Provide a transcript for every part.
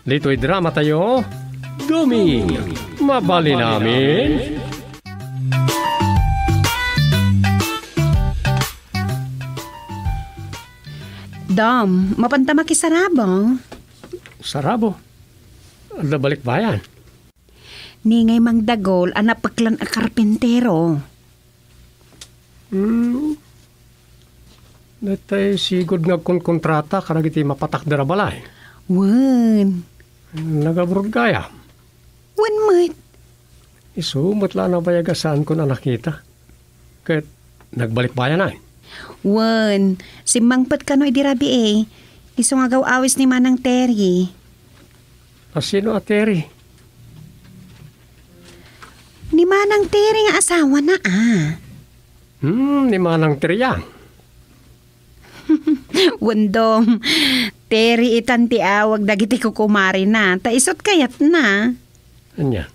Dito'y drama tayo. Dumi, mabali namin. Dom, mapanta makisarabo. Sarabo. Ada balik bayan. Ningay mang dagol, anapaklan a karpentero. Natay sigod nga kontrata karag iti mapatak dara balay. Wen. Nagabrod gaya. Wen mat. Isumot lang na bayagasaan ko na nakita. Kahit nagbalik bayan ay. Wen, si Mangpat kano idirabi eh. Iso nga gaw awis ni Manang Terry. Sino at Terry? Ni Manang Terry nga asawa na Ni Manang Terry yan. Wendom, Terry itanti awag dagiti kukumari na. Taisot kayat na. Anya,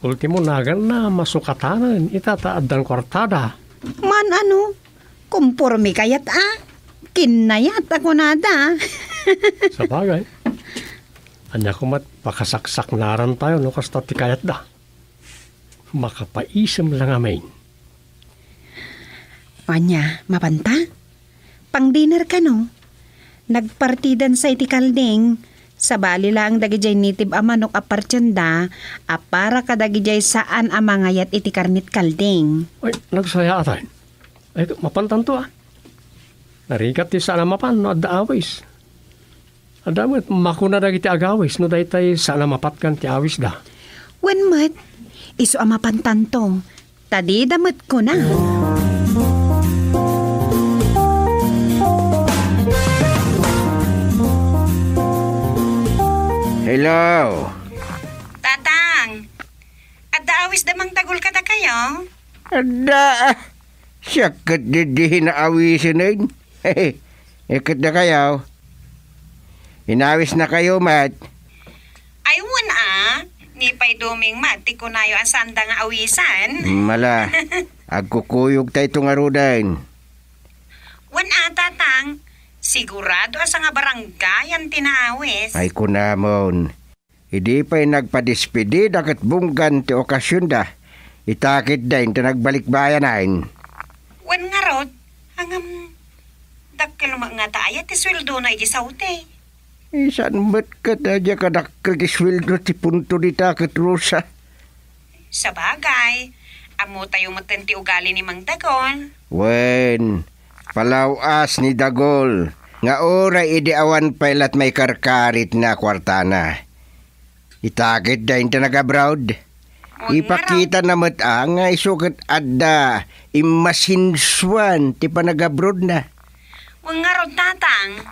ultimo nagan na masukatanan itataad ng kwartada. Man ano, kumpurmi kayat Kinayat ako nada. Sa bagay. Anya kumat pakasaksak naran tayo no kasta ti kayat da. Makapaisam lang amin. Anya, mapanta? Pang dinner ka no? Nagpartidan sa iti kalding. Sa bali lang dagijay nitib amanok apartyanda para kadagijay saan amangayat iti karnit kalding. Ay, nagsaya atay. Ay, mapantan to Narikat ti sana mapan no adda awis. Adamot makuna dagiti agawis no daytay sana mapatkan ti awis da. Wen mat, iso amapantan to. Tadi damot ko na. Hello. Tatang, adda awis damang tagol kata kayo? Ada. Siyakat didihin na awisin na yun. Ikat na kayo. Inawis na kayo, Mat. Ayun ni pay duming mat, ko na ang sanda nga awisan. Mala, agkukuyog tayo itong arudan. Wan tatang, sigurado asa nga barangay ang tinaawis. Ay kunamon. Hindi pa'y nagpadispidi dakat bunggan ti okasyon da. Itakit da yung nagbalik bayanain. Wan nga rod, hangam dakkel nga tayo, tisweldo na igisaute. Isan ba't ka na dya ka nakakisweldo ti punto ni takit Rosa? Sa bagay, amo tayo matenti ugali ni Mang Dagol. Wen, palawas ni Dagol. Nga oray idiawan pailat may karkarit na kwartana. Itakit da yung nag-abroad. Ipakita na nga isukat adda imasinswan ti panag-abroad na. Wang nga rod tatang.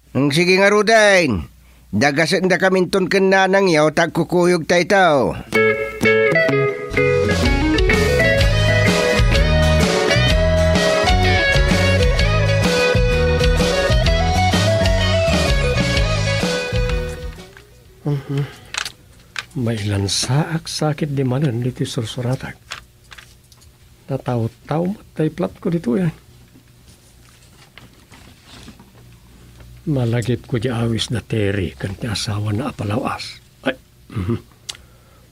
Ang sige nga rodain. Dagasan da kaminton kan nanang yaw tagkukuyog tayo tao. May lansaak sakit di manan dito sursuratag. Nataw-taw matay plat ko dito yan. Malagip ko di awis na Terry kan ti asawa na apalawas. Ay,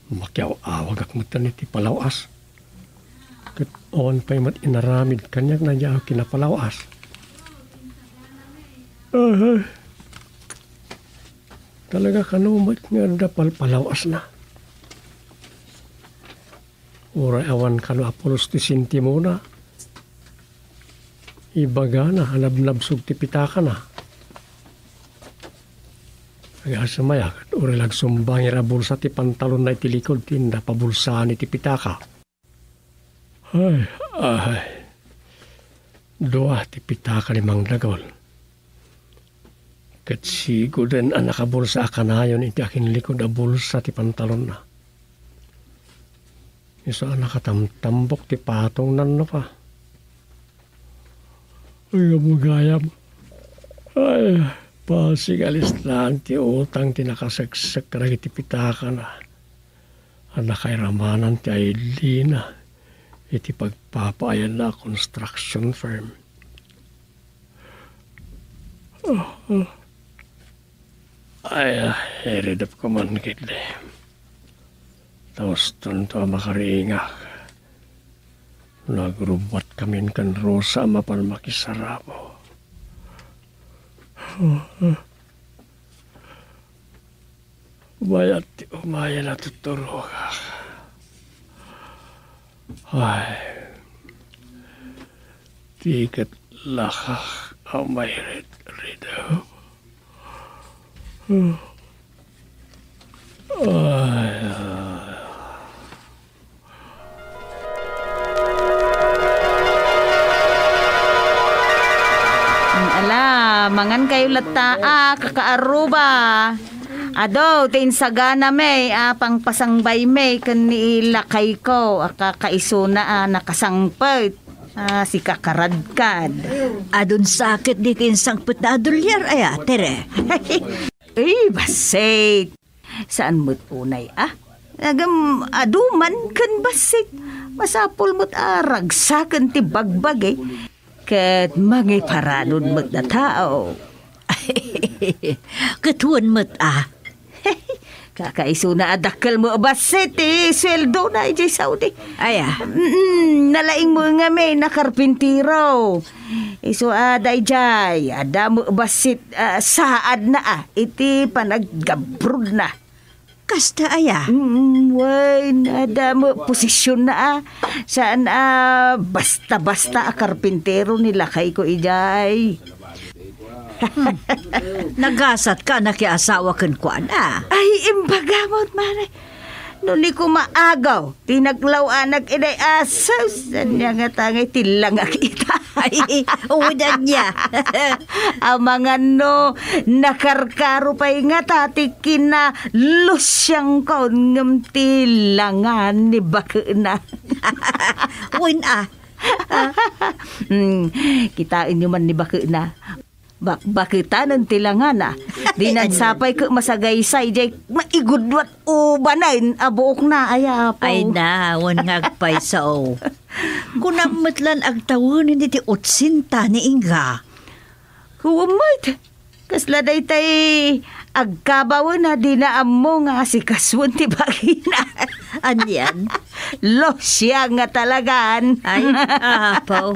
makyaw-awag ak matan iti palawas. Kat on pa'y mat inaramid kanyak na niya kinapalawas. Talaga kanumat nga dapal palawas na. Uray awan kanu apolos ti sinti mo na. Ibaga na hanab-nabsog ti pitaka na. Kaya sumaya, uri lagsumbang irabulsa ti pantalon na itilikod tinda pabulsaan iti pitaka. Ay. Dua ti pitaka ni Mang Dagol. Kat sigod ang nakabulsa akanayon iti akin likod a bulsa ti pantalon na. Isa nakatamtambok ti patong nan na pa. Ay, amugayam. Ay, pasig alis lang ti utang ti nakasagsak karag iti pitaka na. Ang nakairamanan ti Ailina iti pagpapayan na construction firm. Ay, eridap ko man kitli. Tapos tunto makaringak. Nagrubat kami kan Rosa mapan makisarabo. Bayat ti umaya na tuturo ka. Ay, tikat lakak ang may red-redaw. Ala, mangan kayo lata, kakaaruba. Ado, tinsagana may, pang pasangbay may, kanilakay ko, kakaisuna, nakasangpet. Si kakaradkad. Adun sakit di tinsangpet na adulyar ay tere. Ay, basit. Saan mo't unay, Nagam aduman kan basit. Masapol mo't ragsakan ti bagbag Kat mga paranod mo't na tao. Katuan mo't Kakaiso na adakal mo basit sweldo na ijay Saudi. Aya. Nalaing mo nga may nakarpintiro. Iso aday jay. Ada mo basit saad na iti panaggabrod na. Kasta aya. Way, ada mo posisyon na Saan basta-basta karpintero nila kay ko ijay. Nagasat ka na kaya asawa kan kuan Ay, imbagamot, mare. Nuni ko maagaw, tinaglaw nag-inay asas. Sanya nga tangay tilang kita. Ay, udan niya. Ang mga nakarkaro pa'y nga tatikin na lusyang kaon ngam tilangan ni baka na. Uwin Kitain nyo man ni baka na. Bakita ng tilangan Di nagsapay ka masagaysay jay maigudwat ubanain abuok na ayaw. Ay na, wan ngagpay sao. Kunamatlan ag tawunin iti utsinta ni Inga. Kuwamait. Kasla day tay agkabaw na di na amo nga si kaswan ti bagina. Anyan? Losya nga talagan. Ay, apaw.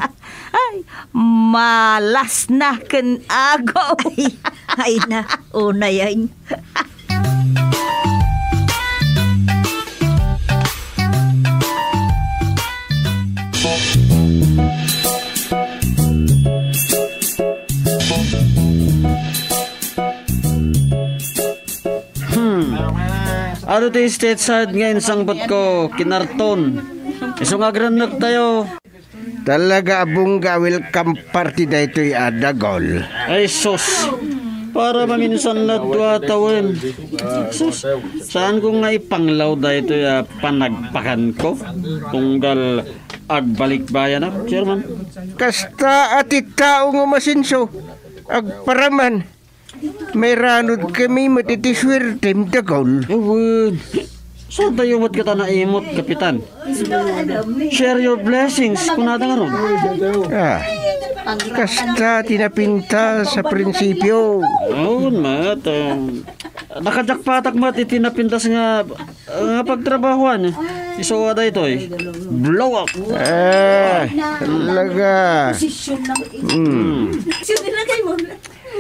Ay, malas na kan agaw. Ay na, una yan. Ano tayo stateside ngayon sangbot ko, kinarton. Iso nga granag tayo. Talaga abungga welcome party da ito'y adagol. Ay sus, para maminsan na dua tawin. Sus, saan ko nga ipanglaw da ito'y panagpakan ko? Tunggal agbalik bayan chairman. Kasta ati tao nga masinso, agparaman. May ranod kami matitiswertem dagol. Ewan, saan tayo mat kita na imot, kapitan? Share your blessings, kung nata nga ron. Kasta tinapinta sa prinsipyo. Oo, mat. Nakajakpatak mat itinapintas nga pagtrabahuan. Iso ada ito blow up. Talaga.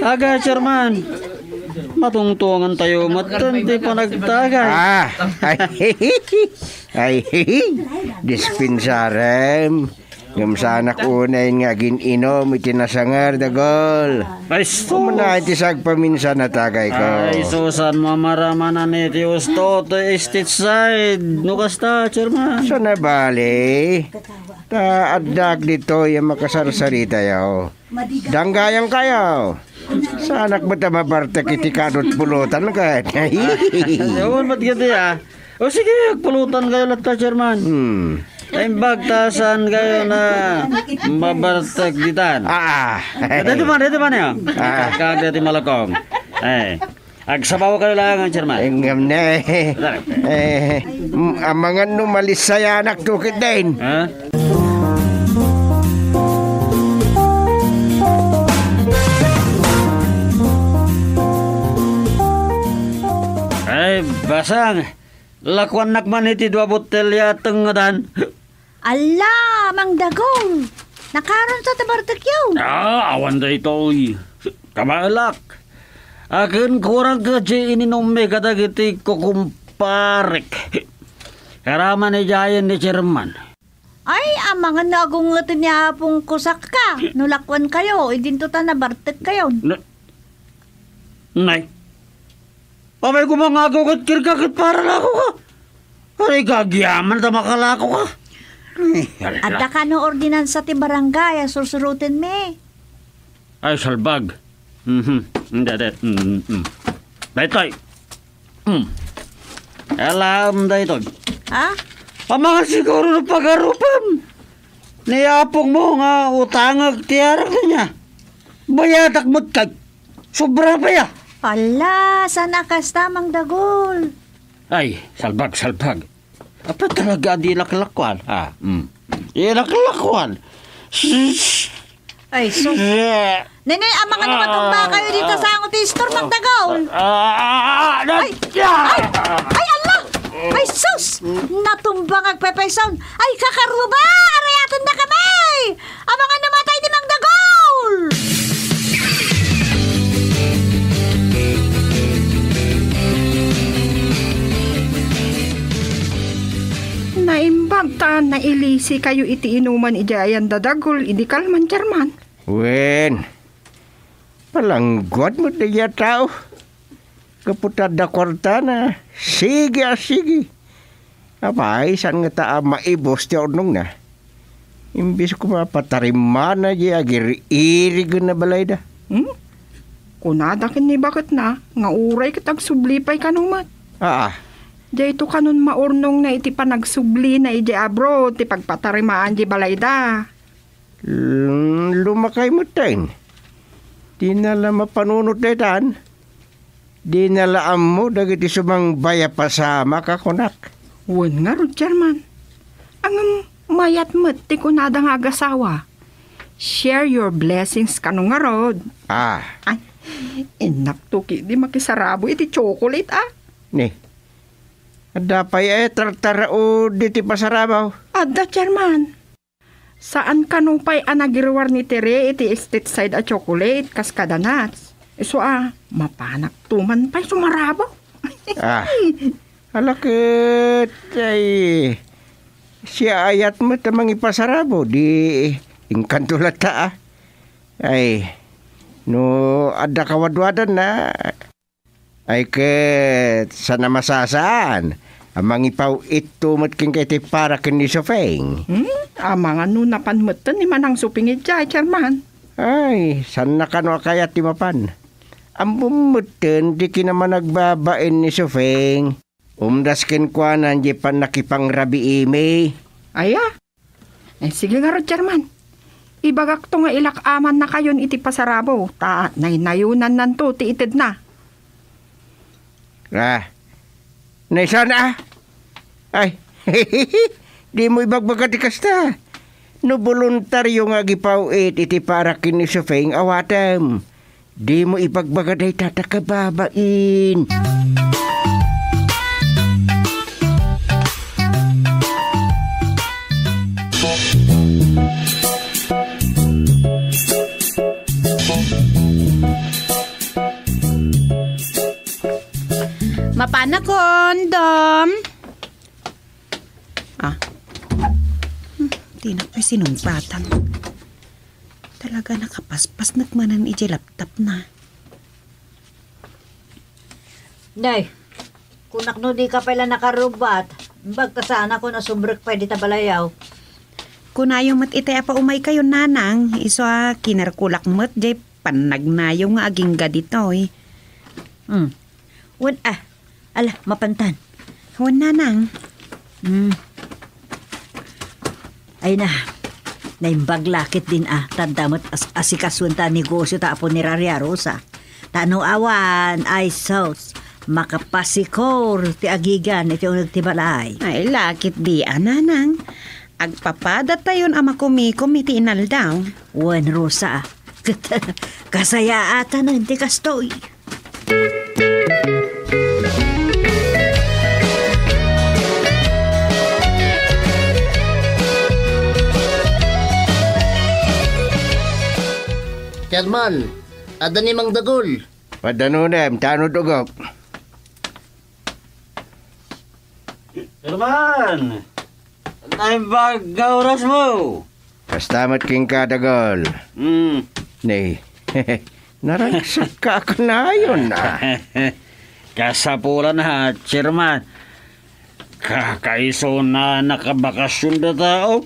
Aga, chairman. Matungtungan tayo, matandi pa nagtagay. Ay, dispensarem. Ngam sanak unay nga gininom itinasangar dagol. Ay, sus. Kumana itisag paminsan na tagay ko. Ay, susan mamaramanan iti usto to estate side. Nukasta, chairman. So nabali. Addag dito yung makasarsarita yaw. Danggayang kayo. Sa anak mo mabartak iti kadot pulutan ka. Yun, ba't gito O sige, pulutan kayo lahat, chairman. Ay bagtasan kayo na mabartak ditan. Dito man yun. Kagad iti malakong. Agsabaw kayo lang, chairman. Engam na ang mga numalis sa anak tukit din. Ay, basang. Lakuan nakman iti 2 botelya tengadan. Ala, Mang Dagol. Nakaroon sa tabartak yun. Awan da ito. Kamalak. Akin kurang kaji ininom me kadagiti kukumparek. Karaman ni Jayan ni Chairman. Ay, amangan na akong niya pong kusak ka. Nulakwan kayo, idintutan na bartek kayo. Nay. Pamay ko mga agaw kat kirkakit para na ako ka. Ay, kagyaman ta makalako ka. Ada ka no ordinansa ti barangay, susurutin me. Ay, salbag. Hindi. Daytoy. Alam daytoy. Ha? Mga siguro na pag-arupam. Niyapong mo nga utangag tiyarak niya. Bayadak mo't kag. Sobra pa ya. Ala, sana kasta Mang Dagol. Ay, salbag. Apa talaga di laklakwan? Ilaklakwan. Ay, sus. Nenay, amangan naman tumba kayo dito sa angot istor, Mang Dagol. Ay, ala! Ay, sus! Natumbang agpepayson. Ay, kakaruba! Arayaton na kamay! Amangan namatay ni Mang Dagol! Naimbag ta na ilisi kayo iti inuman ijayan dadagol idi kalman Chairman. Wen, palanggod mo na iya tao. Kaputad na kwarta na. Sige. Apay, saan nga taa maibos ti ornong na? Imbis ko mapatariman na di agir-irig na balay da. Kunada kini bakit na, nga uray kitag sublipay kanumat. Diya ito kanon maurnong na iti panagsubli na iti abroad, ti pagpatarimaan di balay da. Lumakay mo tayo. Di nala mapanunot na itan. Di nalaam mo dagiti sumang baya pasama kakunak. Wan nga rod, Chairman. Ang mayat mo't ti kunada nga agasawa. Share your blessings kanong nga rod. Ay, inaktuki di makisarabo iti chocolate Ni, adapay tartara o diti pasarabaw. Adda, Chairman. Saan kanupay anagirwar ni Tere iti estate side a chocolate kas kada nuts. So mapanak tuman pa'y sumarabaw. Halakit ay siya ayat mo tamang ipasarabo di ingkantulat ta ay no ada kawadwadan na ay ket sana masasaan amang ipaw ito matking kay para ken ni Sofeng. Amang ano napanmutan ni manang supingit jay, Chairman. Ay sana kano kayat ti mapan. Ang bumutin di kinaman nagbabain ni Sofeng. Umdaskin kwa nandiyan pa nakipang rabi ime. Sige nga ro, Chairman. Ibagak to nga ilakaman na kayon iti pasarabo. Ta, naynayunan nanto ti ited na. Naisana ay, di mo ibagbaga ti kasta. No voluntaryo nga gipaw iti para kini Sofeng awatem. Di mo ibagbaga day tatakababain. Mapana kondom. Tinak may sinumpatan. Talaga nakapaspas nagmanan iti laptop na. Day, kunak no di ka pala nakarubat. Bagta sana ko na sumbrek pa di tabalayaw. Kunayo mat iti apa umay kayo nanang. Iso kinarkulak mat jay panagnayo nga aging gadito Wan ala, mapantan. Wan nanang. Ay na, naimbaglakit din tandamot asikasuan ta negosyo ta apo ni Raria Rosa. Tano awan, ay sauce, makapasikor ti agigan iti unag ti balay. Ay lakit di nanang. Agpapada tayon ama kumikom iti inaldaw. Wan Rosa, kasaya ata na ti kastoy. Chairman, ada ni Mang Dagol. Padanunem, tanod ugok. Chairman! Naimbag ka oras mo. Kastamat king kadagol. Nay, naragsak ka ako na yun Kasapulan ha, Chairman. Kakaiso na nakabakasyon na tao.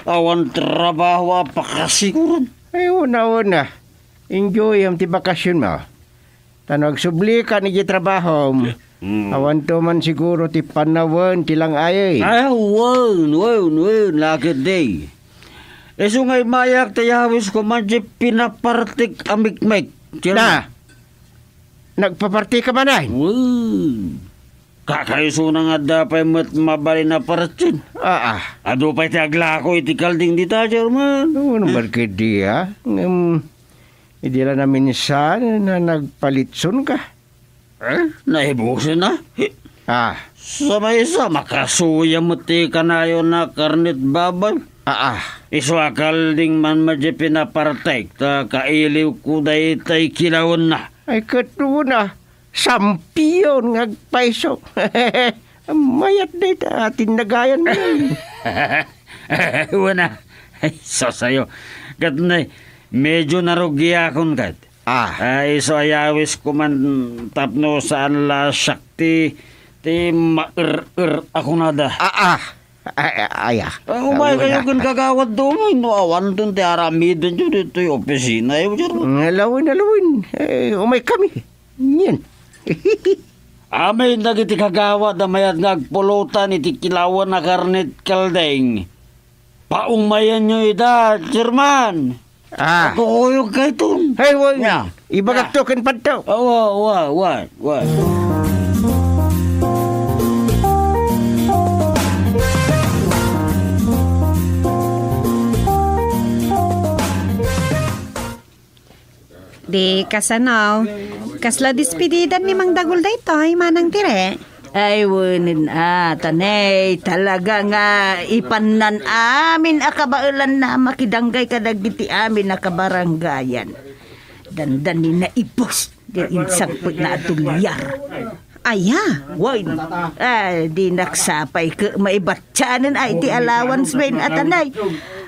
Awan trabaho pakasiguran. Ay, una. Enjoy ang tibakasyon mo. Tanong subli ka ni trabaho. Awan to man siguro ti panawan tilang ayay. Ay, wan. Lakit day. Eso nga'y mayak tayawis ko man di pinapartik amikmek. Na, nagpaparti ka man ay? Kakaiso na nga dapay mabali na partin. Ado pa'y tiagla ko iti kalding dita, Chairman. Ano barkid di ha? Hindi lang na minsan na nagpalitson ka. Naibusin na? Sa may isa, makasuya mo ti kanayo na karnit babay. Iso kalding man madya pinapartek, ta kailiw ko day tay kilawon na. Ay katuna. Sampiyon ngagpaiso. Mayat na atin nagayan mo. Wana. So sa'yo. Kat na, medyo narugya akong kat. So ayawis ko man tapno saan la sakti ti ma-ir ako nada. Umay kayo kung kagawad doon. Awan doon ti aramidon yun dito yung opisina. Alawin. Umay kami. Yan. Amay nagiti kagawa da mayat ngagpulutan iti kilawan na karnit kaldeng. Paumayan nyo ida, Chairman. Kukuyog kayo itong. Hey, ibagak to kan pantaw. What? Di kasanaw. Kasla dispedidan ni Mang Dagol da ito ay manang tire. Ay, wunin tanay, talaga nga ipanan amin akabailan na makidanggay kadagiti amin akabaranggayan. Dandanin na ipos, di insangpot na atulyar. Win, di naksapay ka maibatsanan ay di allowance main atanay.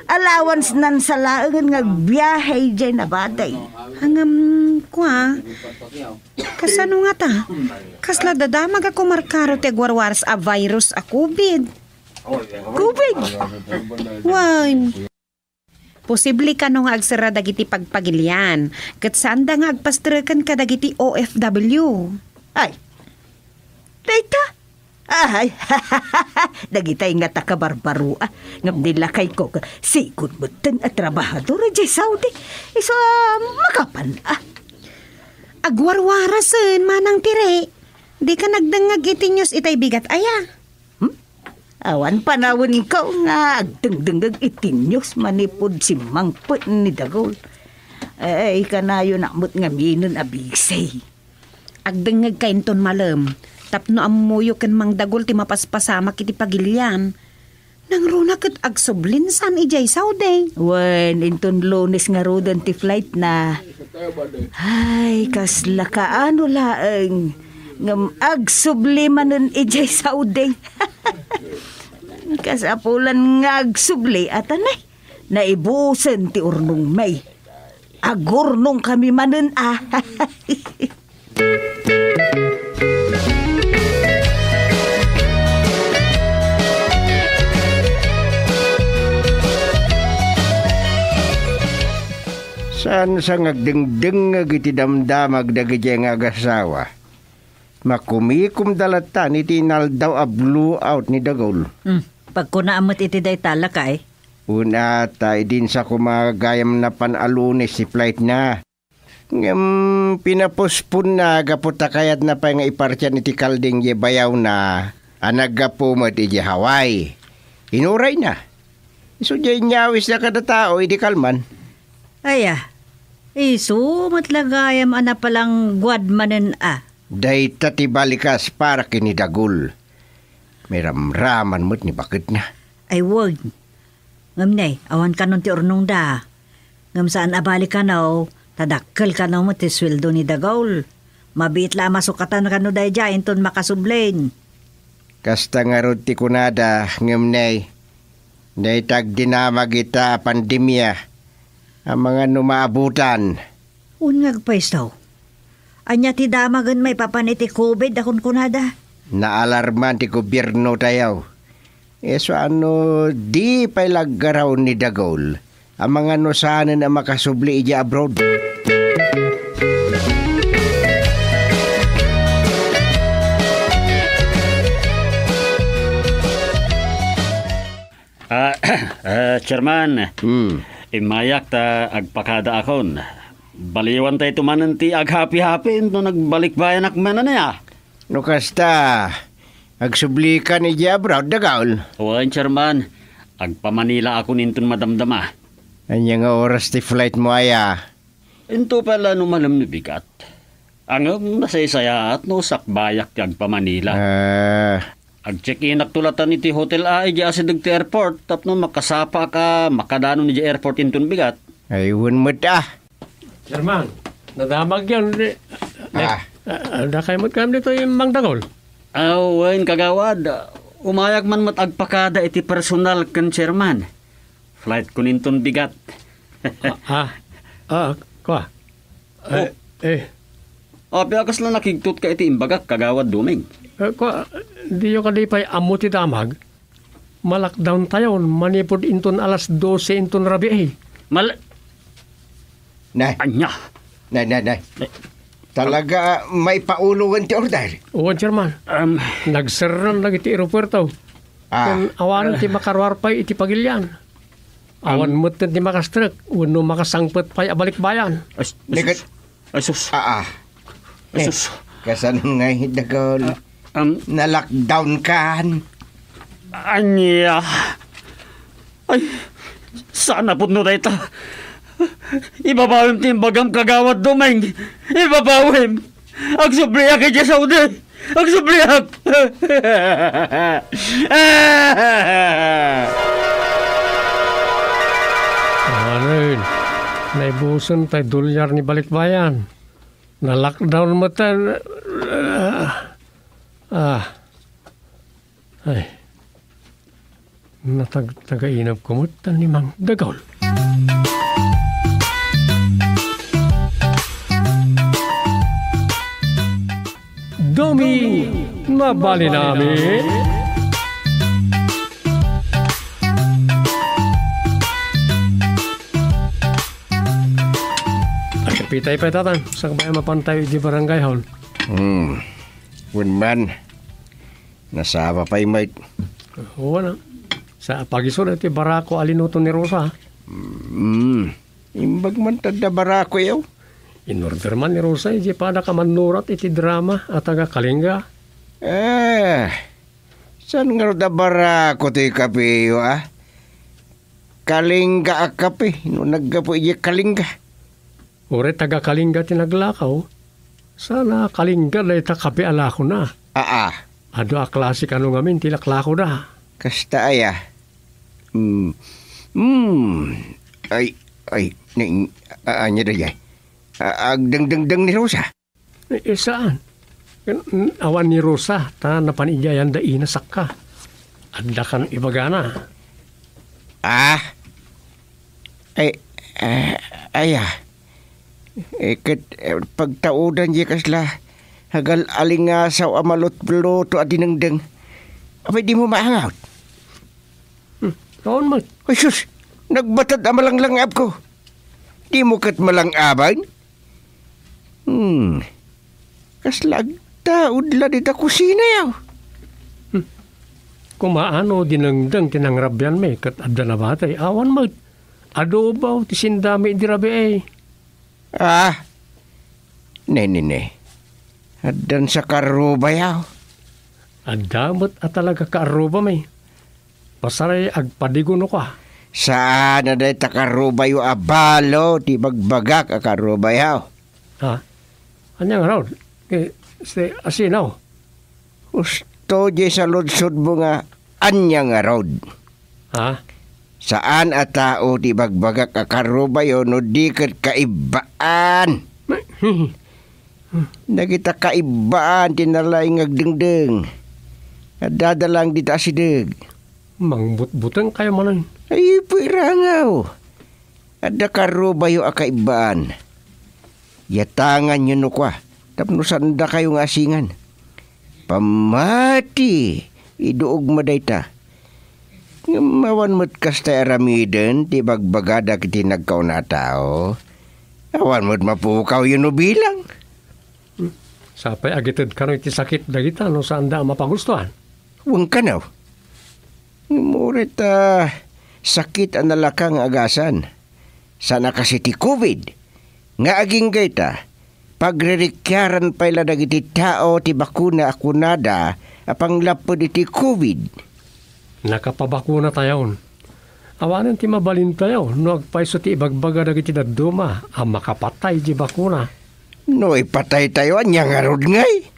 Allowance nan sa laangan nga biyahe dyan na batay. Hangam kasano nga ta? Kasla dadamag ako markaro te gwarwaras a virus a COVID. COVID? Wan. Posible ka no nga agsara dagiti pagpagilian. Kat saan da nga agpastrakan ka dagiti OFW. Ay, dayta? Ay, dagitay nga takabarbaro ngam nila kay ko sikod mo ten at trabahador jay Saudi iso makapan agwarwarasen manang tire di ka nagdangag itinyos itay bigat aya awan panawon ko nga agdengdengag itinyos manipod si mangput ni Dagol ay kanayo nakmut nga minon abisay agdengag kainton malam tapno amuyo ken Mang Dagol ti mapaspasama kiti pagilyan. Nang runa ket agsublinsan ijay Saudi. Wen inton Lunes nga rodan ti flight na. Ay kasla kaano laeng ngam agsublimanon ijay Saudi. Kasapulan nga agsubli atanay. Naibusen ti urnong may. Agurnong kami manon Saan sa ngagdengdeng nga giti damdamag dagiti nga agasawa. Makumikum dalatan iti naldaw a blew out ni Dagol. Pagkunaamot iti day talakay. Una tay din sa kumagayam na panalunes si flight na. Pinapospon na gaputa kayat na pa nga ipartyan iti kalding ye bayaw na anagapumat iti Hawaii. Inuray na. Iso jay nyawis na kada tao iti kalman. Iso matlagayam ana palang guadmanen Day tati balikas para kini Dagol. May ramraman mo't ni bakit na. Ay wag. Ngam nay, awan ka nun ti urnong da. Ngam saan abalik ka na Tadakkel ka no mo ti sweldo ni Dagol. Mabit la masukatan ka no day dyan ton makasublin. Kasta nga rod ti kunada ngamnay. Naitag dinamag ita pandemya. Ang mga numaabutan. Unyag pa istaw. Anya ti damagan may papaniti COVID akon kunada. Naalarman ti gobyerno tayaw. So ano, di pa'y laggaraw ni Dagol. Ang mga nusanan na makasubli ija abroad. Chairman, imayak ta agpakada akon. Baliwan tayo tumanan ti aghapi-hapi ito nagbalik bayan akmana na ya. No kasta, agsubli ka ni ija abroad, Dagol. Uwan, Chairman, agpamanila ako nintun madamdama. Anya nga oras ti flight mo aya. Ito pala numalam ni bigat. Ang nasaysaya at no sakbayak ti agpamanila. Ag-check-in agtulatan iti hotel iti asideg ti airport tapno makasapa ka makadano ni airport intun bigat. Ayun mo ta. Chairman, nadamag yan. Ada kayo magkam dito yung Mang Dagol. Awen kagawad. Umayag man matagpakada iti personal kan chairman. Flight ko nintun bigat. Kwa. Piakas lang nakigtot ka iti imbagak kagawad duming. Kwa, di yung kalipay amo ti damag. Malakdown tayo, manipod inton alas 12 inton rabi eh. Nay. Anya. Nay. Talaga may paulugan ti order. Oo, Chairman. Nagserran lagi ti aeropuerto. Kung awan ti makarwar pa iti pagilyan. Awan mo ti makastrek. Uno makasangpet pa abalik bayan. Asus. Asus. Kasan nga Dagol. Na-lockdown kan. Anya. Ay, sana po no dahita. Ibabawim timbagam kagawad dumeng. Ibabawim. Agsubliyak kay Saudi. Agsubliyak. Arin, naibusan tayo dolyar ni balikbayan. Na-lockdown mo tayo. Ay. Natag-inap kumutan ni Mang Dagol. Domi, nabali namin. Pitay pa tatan, sa kabayan mapantay di barangay hall. Unman, nasaba pa imay. Oo na. Sa pagisod iti barako alinuto ni Rosa. Imbag man tada barako yaw. In-order man ni Rosa, iti pada ka manurat iti drama at taga Kalinga. Saan nga da barako ti kapiyo Kalinga akapi, no naggapo iya Kalinga. Ure taga Kalinga tinaglakaw. Sana Kalinga na itakapi alako na. Ado a klasik ano ngamin tilaklako na. Kasta aya. Anya da yay. Agdang-dang ni Rosa. Saan? Awan ni Rosa, ta napanijayan da inasak ka. Adda kan ibagana. Pagtaudan di kasla hagal alingasaw amalot-luto at dinengdeng. Abay di mo maangaw. Kaon mo. Ay sus, nagbatad amalanglang ko. Di mo kat malang-aban? Kaslag taod la dita kusina yaw. Kumaano dinengdeng tinangrabyan may kat adda na batay. Awan mo. Adobaw ti sindami di rabi eh. Ne. Addan sa karuba yaw. Adamot at talaga karuba may. Pasaray agpadiguno ka. Saan na dahi takaruba yung abalo, di bagbagak akaruba yaw. Anyang raw? Asinaw? Gusto di sa ludsod mo nga anyang raw. Saan a tao ti bagbagak akarubayo no di ket kaibaan. Nagita kaibaan tinalay ngagdengdeng. At dadalang di tasideg. Mangbut-buteng kayo manan. Ay, pirangaw. Ada karubayo a kaibaan. Yatangan nyo no kwa. Tapno sanda kayong asingan. Pamati. Iduog madayta. Ngamawan mo't kasta aramiden. Ti bagbagada kiti nagkaw na tao. Awan mo't mapukaw yun no bilang. Sapay agitid ka no iti sakit dagita no sanda mapagustuhan. Huwag ka na. Murit sakit ang nalakang agasan. Sana kasi ti COVID. Nga aging gayta. Pagrerikyaran pala dagiti tao ti bakuna akunada apang lapod iti COVID. Nakapabakuna tayon. Awanan ti mabalin tayo no agpaiso ti ibagbaga dagiti daduma ang makapatay ti bakuna. No ipatay tayo anya nga rod ngay.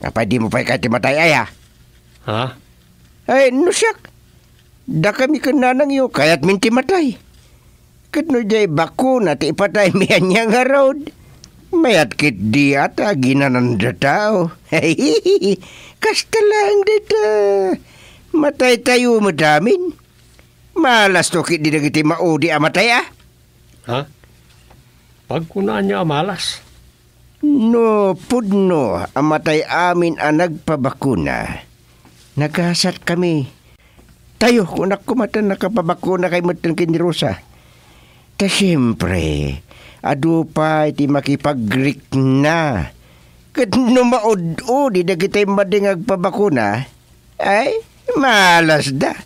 Apa di mo pa'y kati matay aya? Ha? Ay no siyak. Da kami kananang iyo kayat minti matay. Kat no jay bakuna ti ipatay mi anya nga rod. Mayat kit di ata ginananda tao. Kasta lang dito. Matay tayo madamin. Malas to kit di nagiti maudi amatay ah. Ha? Pagkunaan niya amalas. No, pudno, amatay amin ang nagpabakuna. Naghasat kami. Tayo, kung nakumatan nakapabakuna kay Matan Kinrosa. Ta siyempre, adu pa iti makipagrik na. Kat numaod-o, di na kita'y madingag pabakuna. Ay, malas da.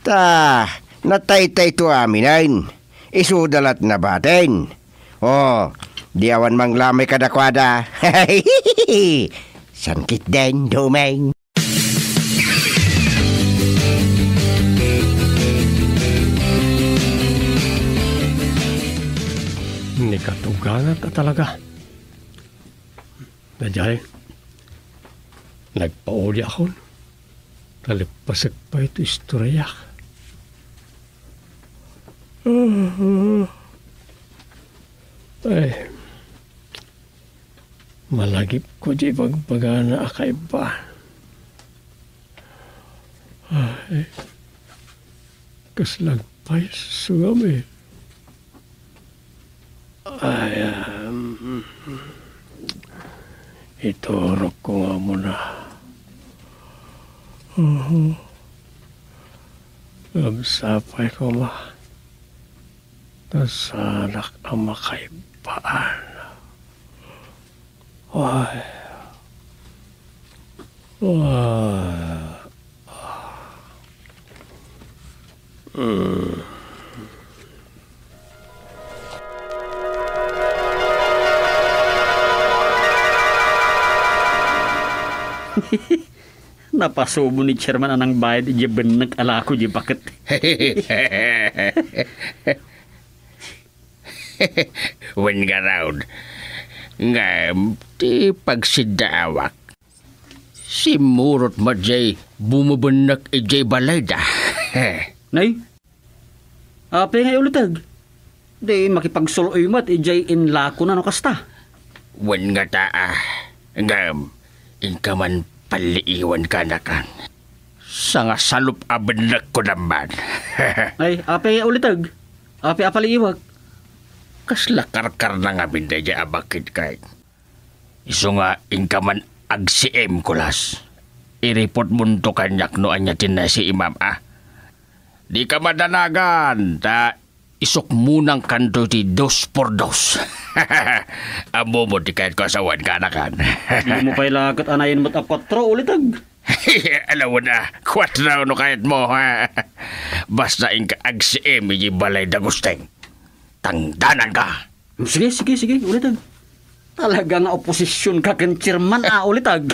Ta, natay-tay to aminain. Isudalat na batin. Oh, di awan manglamay kadakwada. Sangkit din, dumeng. Nikatugangan ka talaga. Najay, nagpauli ako. Talipasag pa ito istorya. Ay, malagip ko di bagbaga na akaiba. Ay, kaslagpay sugami. Ay, iturok ko nga muna. Sapay ko ma. Nasanak ang makaibaan. Ay. Napasubo ni Chairman anang bayad di benek ala ako di bakit. Wen nga raw. Nga, ti pagsidaawak. Si Murot Majay bumubunak ijay balay da. Nay? Apa nga ulitag? Di makipagsuloy mat ijay inlako na no kasta. Wen nga taa. Nga, inkaman paliiwan ka na kan. Sa nga salup abenak ko naman. Ay, apa nga ulitag? Apa apaliiwag? Kaslakarkar na nga binday abakit kay. Iso nga inkaman agsiem kulas. I-report mo to kanyak no anyatin na si Imam ah. Di ka madanagan ta isok munang kanto ti 2x2. Amo mo di kahit kasawan ka na kan. Di mo pa'y lakat anayin mo't a 4 ulitag. Alam mo na, 4 no kahit mo ha. Basta inka agsiem iji balay da gusteng. Tangdanan ka. Sige, ulitag. Talaga nga oposisyon ka ken chairman ulitag.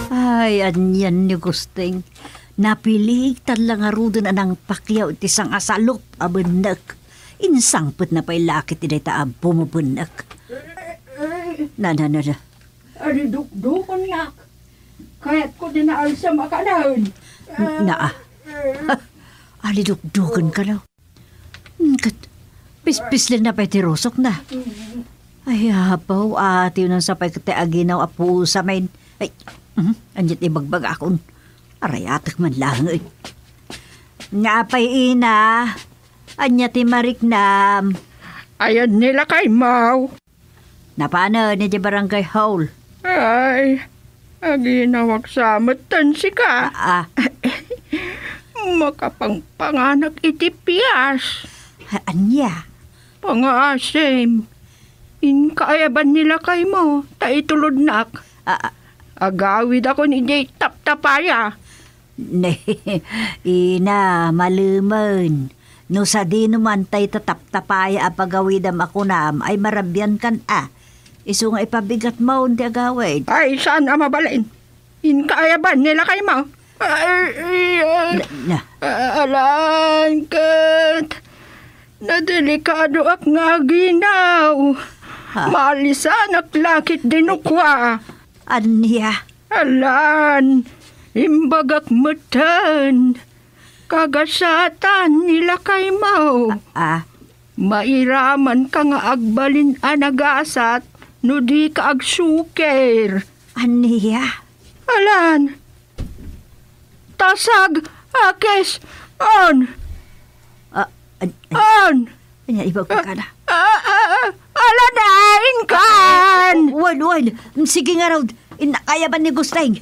Ay, anyan ni Gusteng. Napilig talang arudon anang pakyaw ti sang asalop abenek. Insangput na pa'y lakit ti dayta bumubunak. Na. Ari dukdukon nak. Kaya't ko din na alsa makanahon. Ali dukdukan ka daw. Pispis lang na pa'y tirosok na. Ay, hapaw, atiw nang sapay kati aginaw apu sa main. Ay, anjit ibagbag akon. Arayatak man lang eh. Nga pa'y ina, anya ti mariknam. Ayan nila kay Mau. Napano ni di barangay hall? Ay, aginawag sa matan si ka. Makapangpanganak iti piyas. Anya? Pangasim. Inkaayaban nila kay mo, taitulod nak. Agawid ako ni Jay Taptapaya. Ne, ina, maluman. No sa di naman tay tataptapaya apagawidam ako nam, ay marabyan kan Iso nga ipabigat mo, hindi agawid. Ay, saan mabalin? Inkaayaban nila kay mo. Alan, kat. Nadelikado ak nga ginaw. Maalisan ak lakit dinukwa. Anya? Alan, imbagak matan. Kagasatan nila kay mo. Mairaman ka nga agbalin anagasat no di ka agsuker. Anya? Alan, tasag, akes, on. On. Anya, ibag pa ka na. Alanain kan! Wan. Sige nga raw. Inakaya ba ni Gusteng?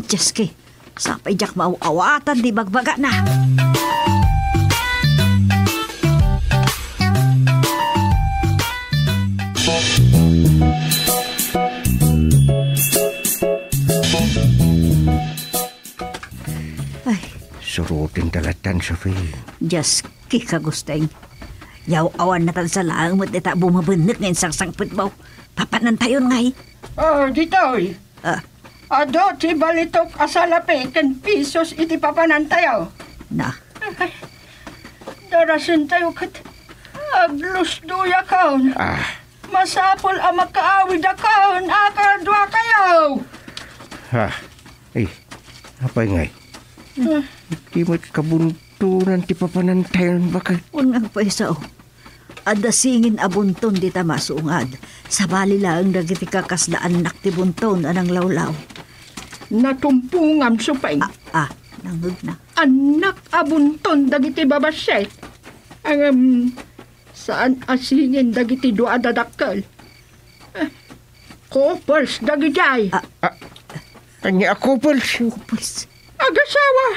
Diyos ke. Sapay jak mauawatan di bagbaga na. Ay. Surutin talatan, Sophie. Diyos ke ka Gusteng. Yaw awan na tan sa lang mo't ita bumabenek ngayon sangsangpit mo. Papanan tayo ngay. Ditoy. Ado, ti balitok asalapi, kan pisos iti papanantayaw. Na. Darasin tayo kat aglusduya kaon. Masapol ang makaawid akaon, akadwa kayaw. Ay, apay ngay. Di mo't kabuntunan ti papanantayon bakit? Unang pwesaw. Ada singin abunton di ta masungad. Sa bali lang dagiti kakasdaan nakti bunton anang lawlaw. Natumpungam supay. Nangud na. Anak abunton dagiti babasyay. Ang saan asingin dagiti doa dadakkel. Couples dagijay. Anya couples? Couples. Agasawa.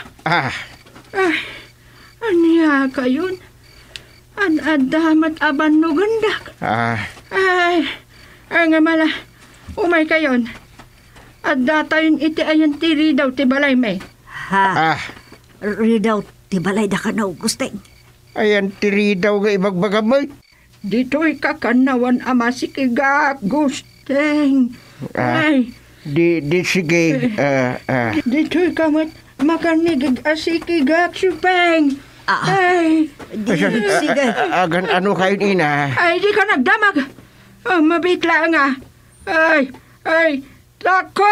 Anya kayon. Adamat aban no gandak. Nga mala. Umay kayon. Adatayon iti ayan ti ridaw ti balay may. Ridaw ti balay da ka na Gusteng. Ayan ti ridaw ga ibagbagamay. Dito'y kakanawan ama si Kigak Gusteng. Ay. Di sige. Dito'y kamat makanigig si Kigak Supeng. Ay. Sige. Agan ano kayo ina? Ay, di ka nagdamag. Mabitla nga. Ay. Takol!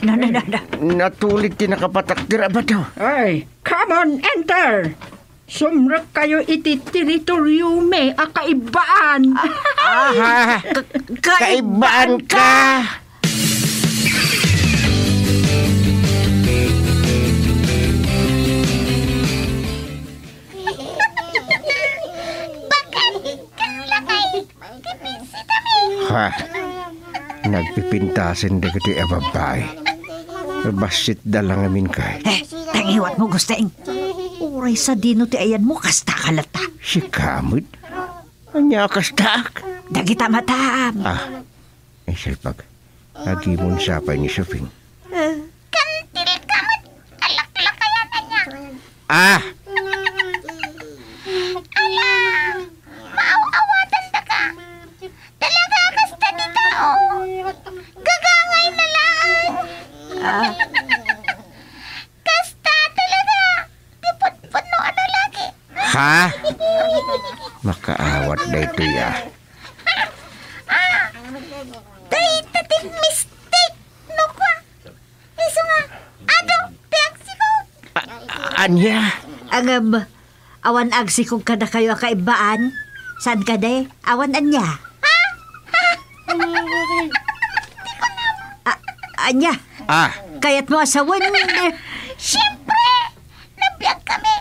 Na. Natulit ti nakapatakdira ba to? Ay, come on, enter! Sumrak kayo iti teritoriume a kaibaan. Kaibaan ka! Nagpipintasin di kati ababay. Basit dalang amin kay. Tangiwat mo Gusteng. Uray sa dino ti ayan mo kasta kalata. Si Kamud? Anya kastak? Dagita matam. Silpag. Agimon sapay ni Sofing. Kantil Kamud. Alak-lak kaya na niya. Maaw-awatan na ka. Talaga kasta dito. Gagangay na lang. Ha? Makaawat na ito ya. Tayo mistake. No kwa. Iso nga. Ado, tiyak siko. Anya? Agab, awan agsikog kada kayo kaibaan. Saan ka de? Awan anya. Anya, kaya't mo asawan. Siyempre, nabiyag kami.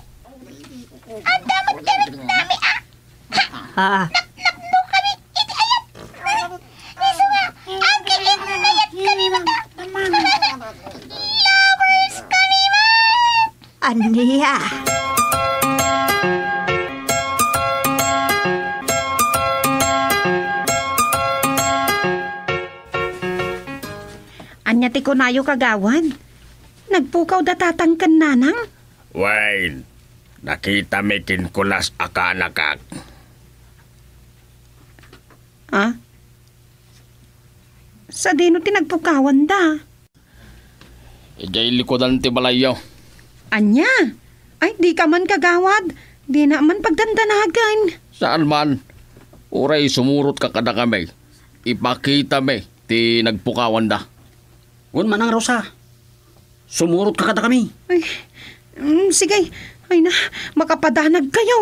Ang damot karit namin Napno kami, iti ayat. Iso nga, ang kilit ayat kami mata. Lovers kami Anya. Anya ti kunayo kagawan. Nagpukaw datatangkan nanang. Wayne, nakita mi kinkulas akanakak. Ha? Sa dino ti nagpukawan da. Ijay likodan ti balayaw. Anya? Ay, di ka man kagawad. Di na man pagdandanagan. Saan man? Uray sumurot ka kada kami. Ipakita mi ti nagpukawan da. Gun manang Rosa. Sumurot ka kada kami. Ay, sige. Ay na, makapadanag kayo.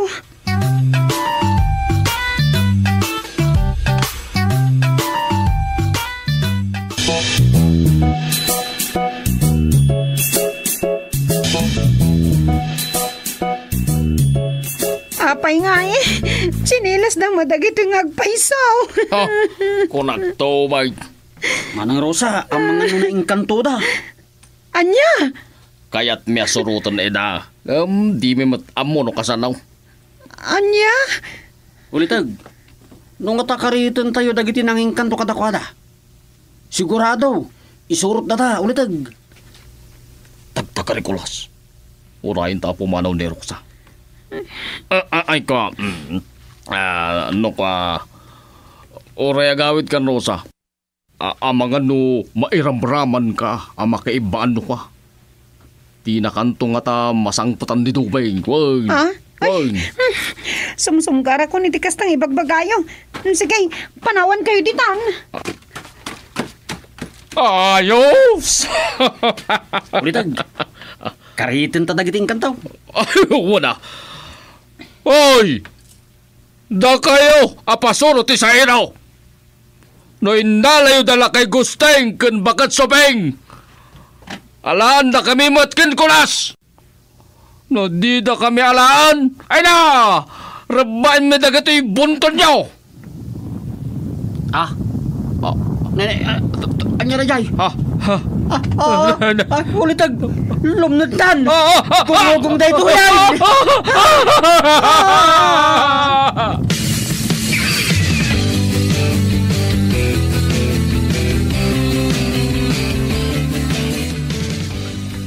Apay nga sinilas na madagit yung agpaisaw. Kunak to, bay. Manang Rosa, ang mga naingkanto da. Anya? Kaya't mi asurutan eda. Di mi matamo no kasanaw. Anya? Ulitag, nung atakaritan tayo dagiti nangingkanto kadakwada. Sigurado, isurot na ta, ulitag. Tagtakarikulas. Urayin ta pumanaw ni Rosa. Ay ka, ano ka, oray agawid kan Rosa. Amang ano, mairamraman ka, makaibaan no ka. Di nakanto nga ta masangputan di Dubay. Wag. Wag. Sumsumgara ko ni tikas tang ibagbagayo. Sige, panawan kayo ditan. Ayos! Ulitag, karitin ta dagiting kantaw. Ay, wala. Hoy! Da kayo, apasunod ti sa inaw. No inalayo dala kay Gusteng ken bakat sobeng. Alaan da kami matkin kulas. No di da kami alaan. Ay na! Rabain me dagatoy bunton nyo. Nene, anya na jay. Ha? Ulitag, lumnagtan. Gumugong dahi ito yan.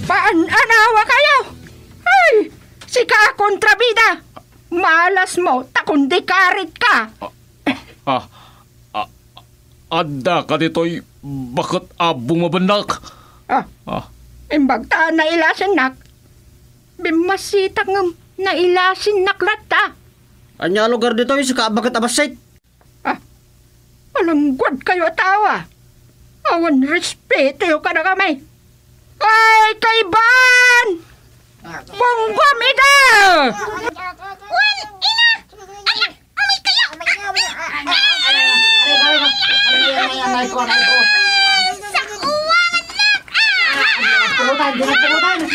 Paan-anawa kayo? Ay, sika kontrabida. Malas mo, takundi karit ka. Adda ka dito'y bakit bumabandak? Imbagta na ilasin nak. Bimasita ng na ilasin naklata. Anya lugar dito yung sika bagat abasit. Alanggwad kayo tawa. Awan respeto yung ka na kami. Ay, kaiban! Bongga mida! Wan, ina! Ayak, umay kayo! Sa uwangan nak! Pulutan!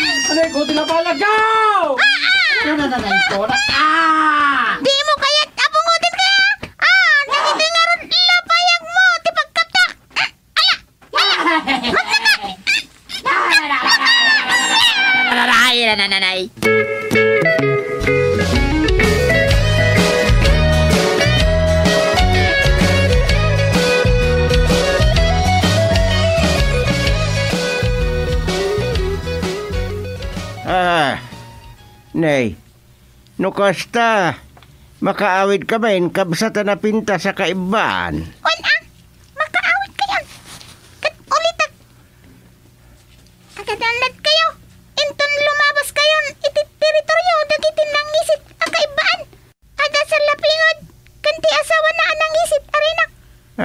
Ano yung kuti na palagaw? Di mo kaya't abungutin ka! Nagiti nga ron lapayag mo! Tipagkaptak! Nanay! Nay, no kasta, makaawid ka ba in kabsata na pinta sa kaibaan? Makaawit kayo! Kat ulitag! Agadalat kayo! Inton lumabas kayo iti teritoryo dagitin ng isit ang kaibaan!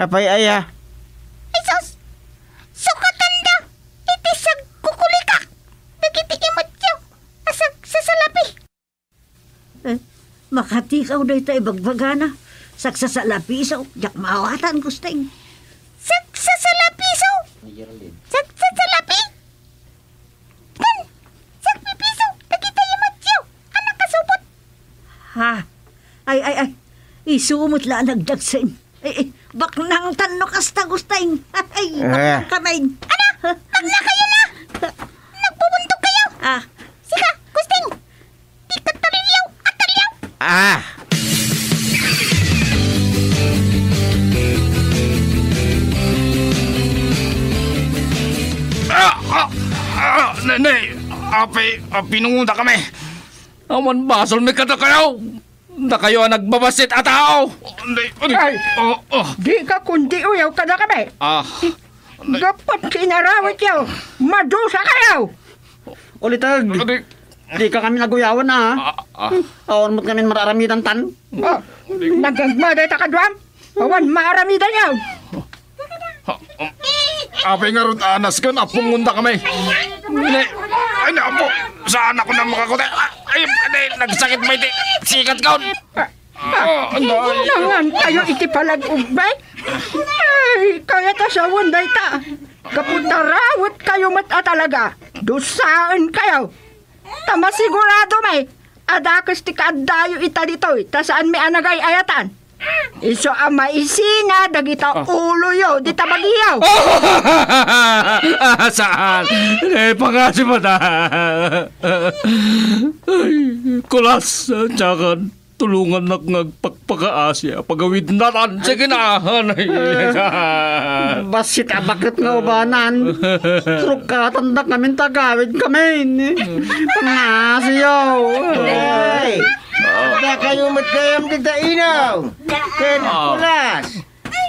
Apay aya. Isos, sukatan da. Iti sa kukulika. Dagiti imot yaw. Asag sasalapi. Makatikaw na ito ibagbagana. Saksasalapi so, jak maawatan gusteng. Sagsasalapi so. Sagsasalapi. Kan, sagpipiso. Dagiti imot yaw. Anak kasupot. Ha? Ay. Isumot la nagdagsin. Baknang tanno kasta gusteng. Ay, baknang kamay. Magna kayo na. Nagpupuntok kayo. Sika, gusting. Di ka talilyaw at talyaw. Nay, pinungunda kami. Aman basol may kada kayo. Na kayo ang nagbabasit at tao. Ay, di ka kundi uyaw ka na kami. Dapat kinarawit yaw. Madusa kayo. Ulitag. Di ka kami naguyawan na. Awan mo't kami mararamidan tan. Nagagmaday ta kadwam. Awan maaramidan yaw. Apay nga ron anas ko, napungunda kami. Ay, napo, saan ako na makakutay? Ay, nagsakit ba iti? Sikat ka. Nangan kayo iti palag-ugbay? Ay, kaya ta sa wunday ta. Kaputarawat kayo mata talaga. Dusaan kayo. Tama sigurado may. Adakas ti kaadayo ita ditoy. Ta saan may anagay ayatan. Iso ang maisina, dagita ulo yo, di tabagiyaw. Saan? Pangasi mo na. Kulas, tsaka tulungan na ngagpagpakaasya. Pagawid natin, sige na. Basit bakit nga ubanan? Trukatan na kami tagawid kami. Pangasiyaw. Ay! Ada kayo matkayam di tainaw. Ken kulas.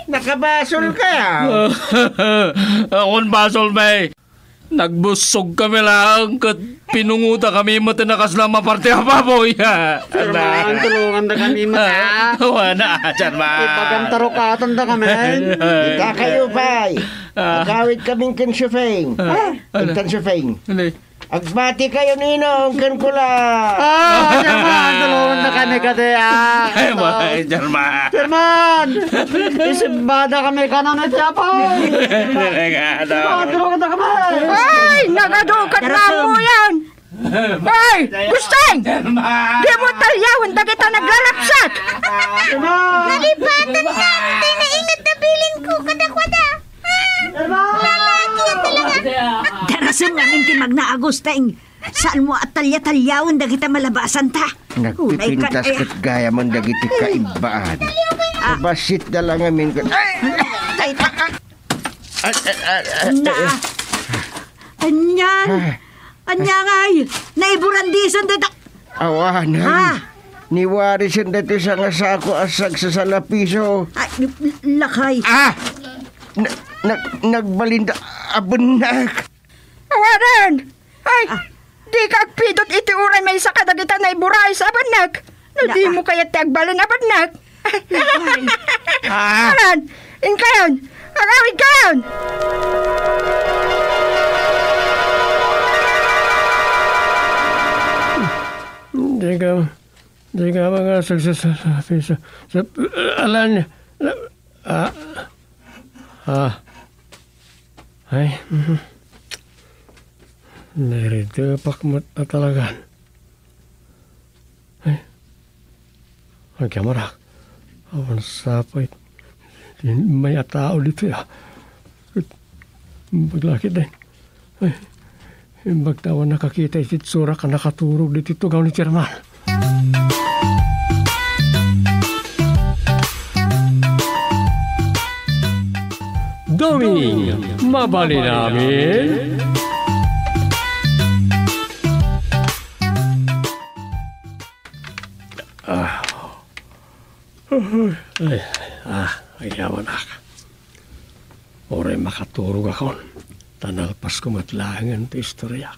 Nakabasol kayo. Akon basol may. Nagbusog kami lang kat pinunguta kami matinakas na maparte apaboy. Sirman, tulungan na kami mata. Wala, Sirman. Ipagantarukatan na kami. Ika kayo bay. Agawid kaming kensufeng. Kensufeng. Agbati kayo ninong kan kulas. Sirman, tulungan na kami katiya. Ay, may, Sirman. Sirman, isimbada kami kanan at yapaw. Tulungan na kami. Ay, nagadukat na mo yan. Ay, Gusteng! Di mo talyawan da kita naglalapsat. Nalipatan ka. Tay naingat na bilin ko kadakwada. Lalaki yan talaga. Darasan namin ti Magna-Agusteng. Saan mo at talya-talyawan da kita malabasan ta? Nagpipintas kat gaya man dagiti kaibaan. Basit na lang amin kat... Anyangay, naiburandisan dito. Awanan. Niwarisan dito sa ngasako asag sa salapiso. Ay, lakay. Nagbalinda abunak. Awanan! Ay, di ka agpidot iti uray may sa kadagitan na iburay sa abanak. No, di mo kaya tagbalan abanak. Awanan, inkayon, agawid kayon. Di ka mga sagsasabi sa alam niya. Ay, narito pakmat na talaga. Ay, ang kamarak. Awan sapay. May tao dito ya. Baglakit din. Ay, bagtawan nakakita ititsura ka nakaturog dito gaw ni Chairman. Doming, mabali namin. Ayawan ako. Oray makaturog ako. Tanalpas ko matlangan ito istorya.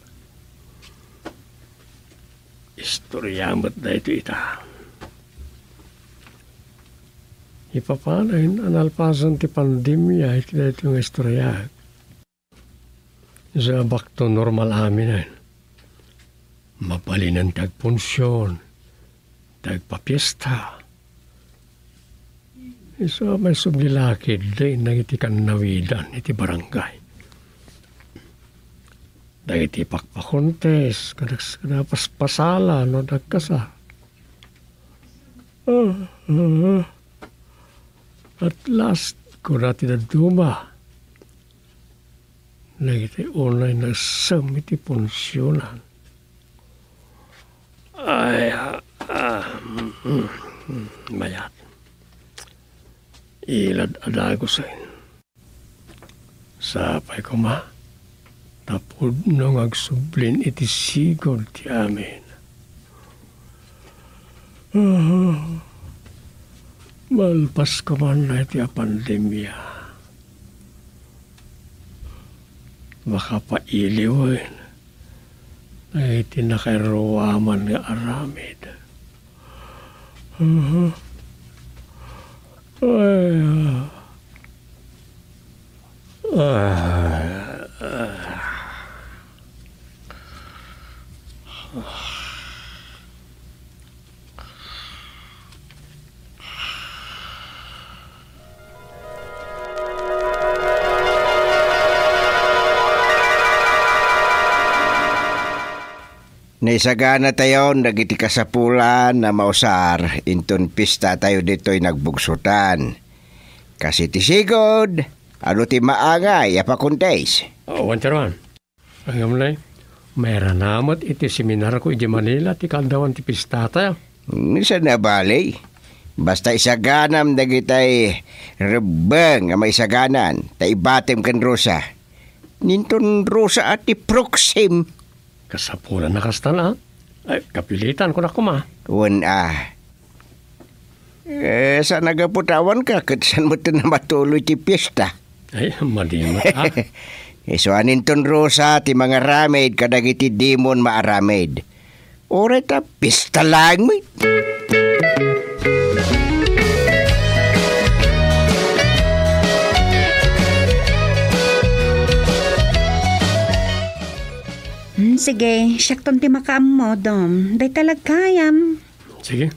Istorya mo't na ito ita. Ipapanayin analpasan ti pandemya iti dito nga istorya. Isa bakto normal amin mapalinan tagpunsyon, tagpapiesta. Isa may sublilakid din nang iti kanawidan iti barangay. Dahiti pakpakontes, kadapaspasala no dagkasa. At last, ko natin na duma. Nagiti unay na samiti punsyonan. Ay, mayat. Ilad adago sa'yo. Sapay ko ma, tapod nung agsublin iti sigol ti amin. Malpas ko man na iti a pandemya. Makapailiwin na iti nakairuwaman nga aramid. Naisagana tayo nagiti kasapulan na mausar inton pista tayo dito'y nagbugsutan. Kasi ti sigod, ano ti maangay apakuntes. Wantaran, ang amlay, mayroon namot iti seminar ko iti Manila ti kaldawan ti pista tayo. Nisa na balay, basta isaganam dagitay rebeng nga may isaganan, ta ibatem kan Rosa. Ninton Rosa at ti Proxim. Kasapulan na kastana. Ay, kapilitan ko na kuma. Saan nagaputawan ka? Kat saan mo ito na matuloy ti piyesta? Ay, malimot So anin ton Rosa ti mga ramed kadagiti dimon maaramed. Ora ta pista lang mo. Sige, siyakton ti makaam mo, Dom. Day talagkayam. Sige.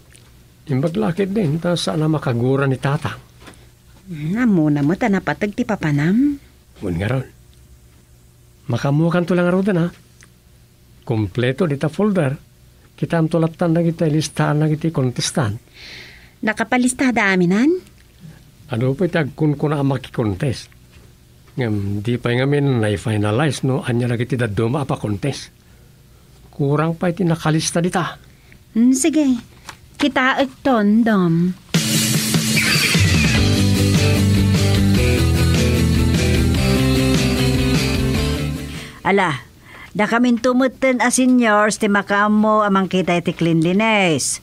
Imbaglakid din, ta sana makagura ni Tata. Namuna mo, tanapatag ti papanam. Ngun nga ron. Makamukan to lang ron ha. Kompleto dita folder. Kita am tulatan na kita listahan na kita kontestan. Nakapalistada aminan? Ano pa itag kun na ang makikontest. Di pa ngamin na-finalize no anya na kita daduma pa contest. Kurang pa iti nakalista dita. Sige, kita ekton, Dom. Ala, da kamin tumutin a seniors ti makamo amang kita iti cleanliness.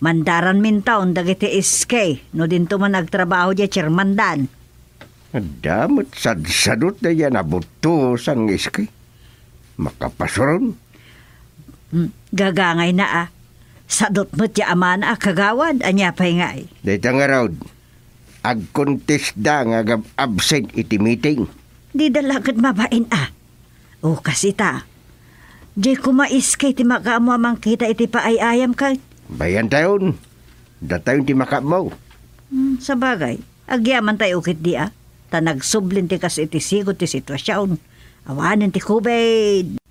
Mandaran min taon dagiti iskay no dinto man agtrabaho di chairman dan. Damot sadsadot na yan abutusan ng iskay. Makapasuron. Gagangay na Sadot mo't ya aman kagawad, anya pa'y ngay. Dito nga raw, agkontes da nga absent iti meeting. Di dalagad mabain O kasi ta, di kumais kay ti makamo amang kita iti paayayam kay. Bayan tayon, datayon ti makamo. Sa bagay, agyaman tayo ukit di ta nagsublin ti kas iti sigot ti sitwasyon. Awanan ti kubed.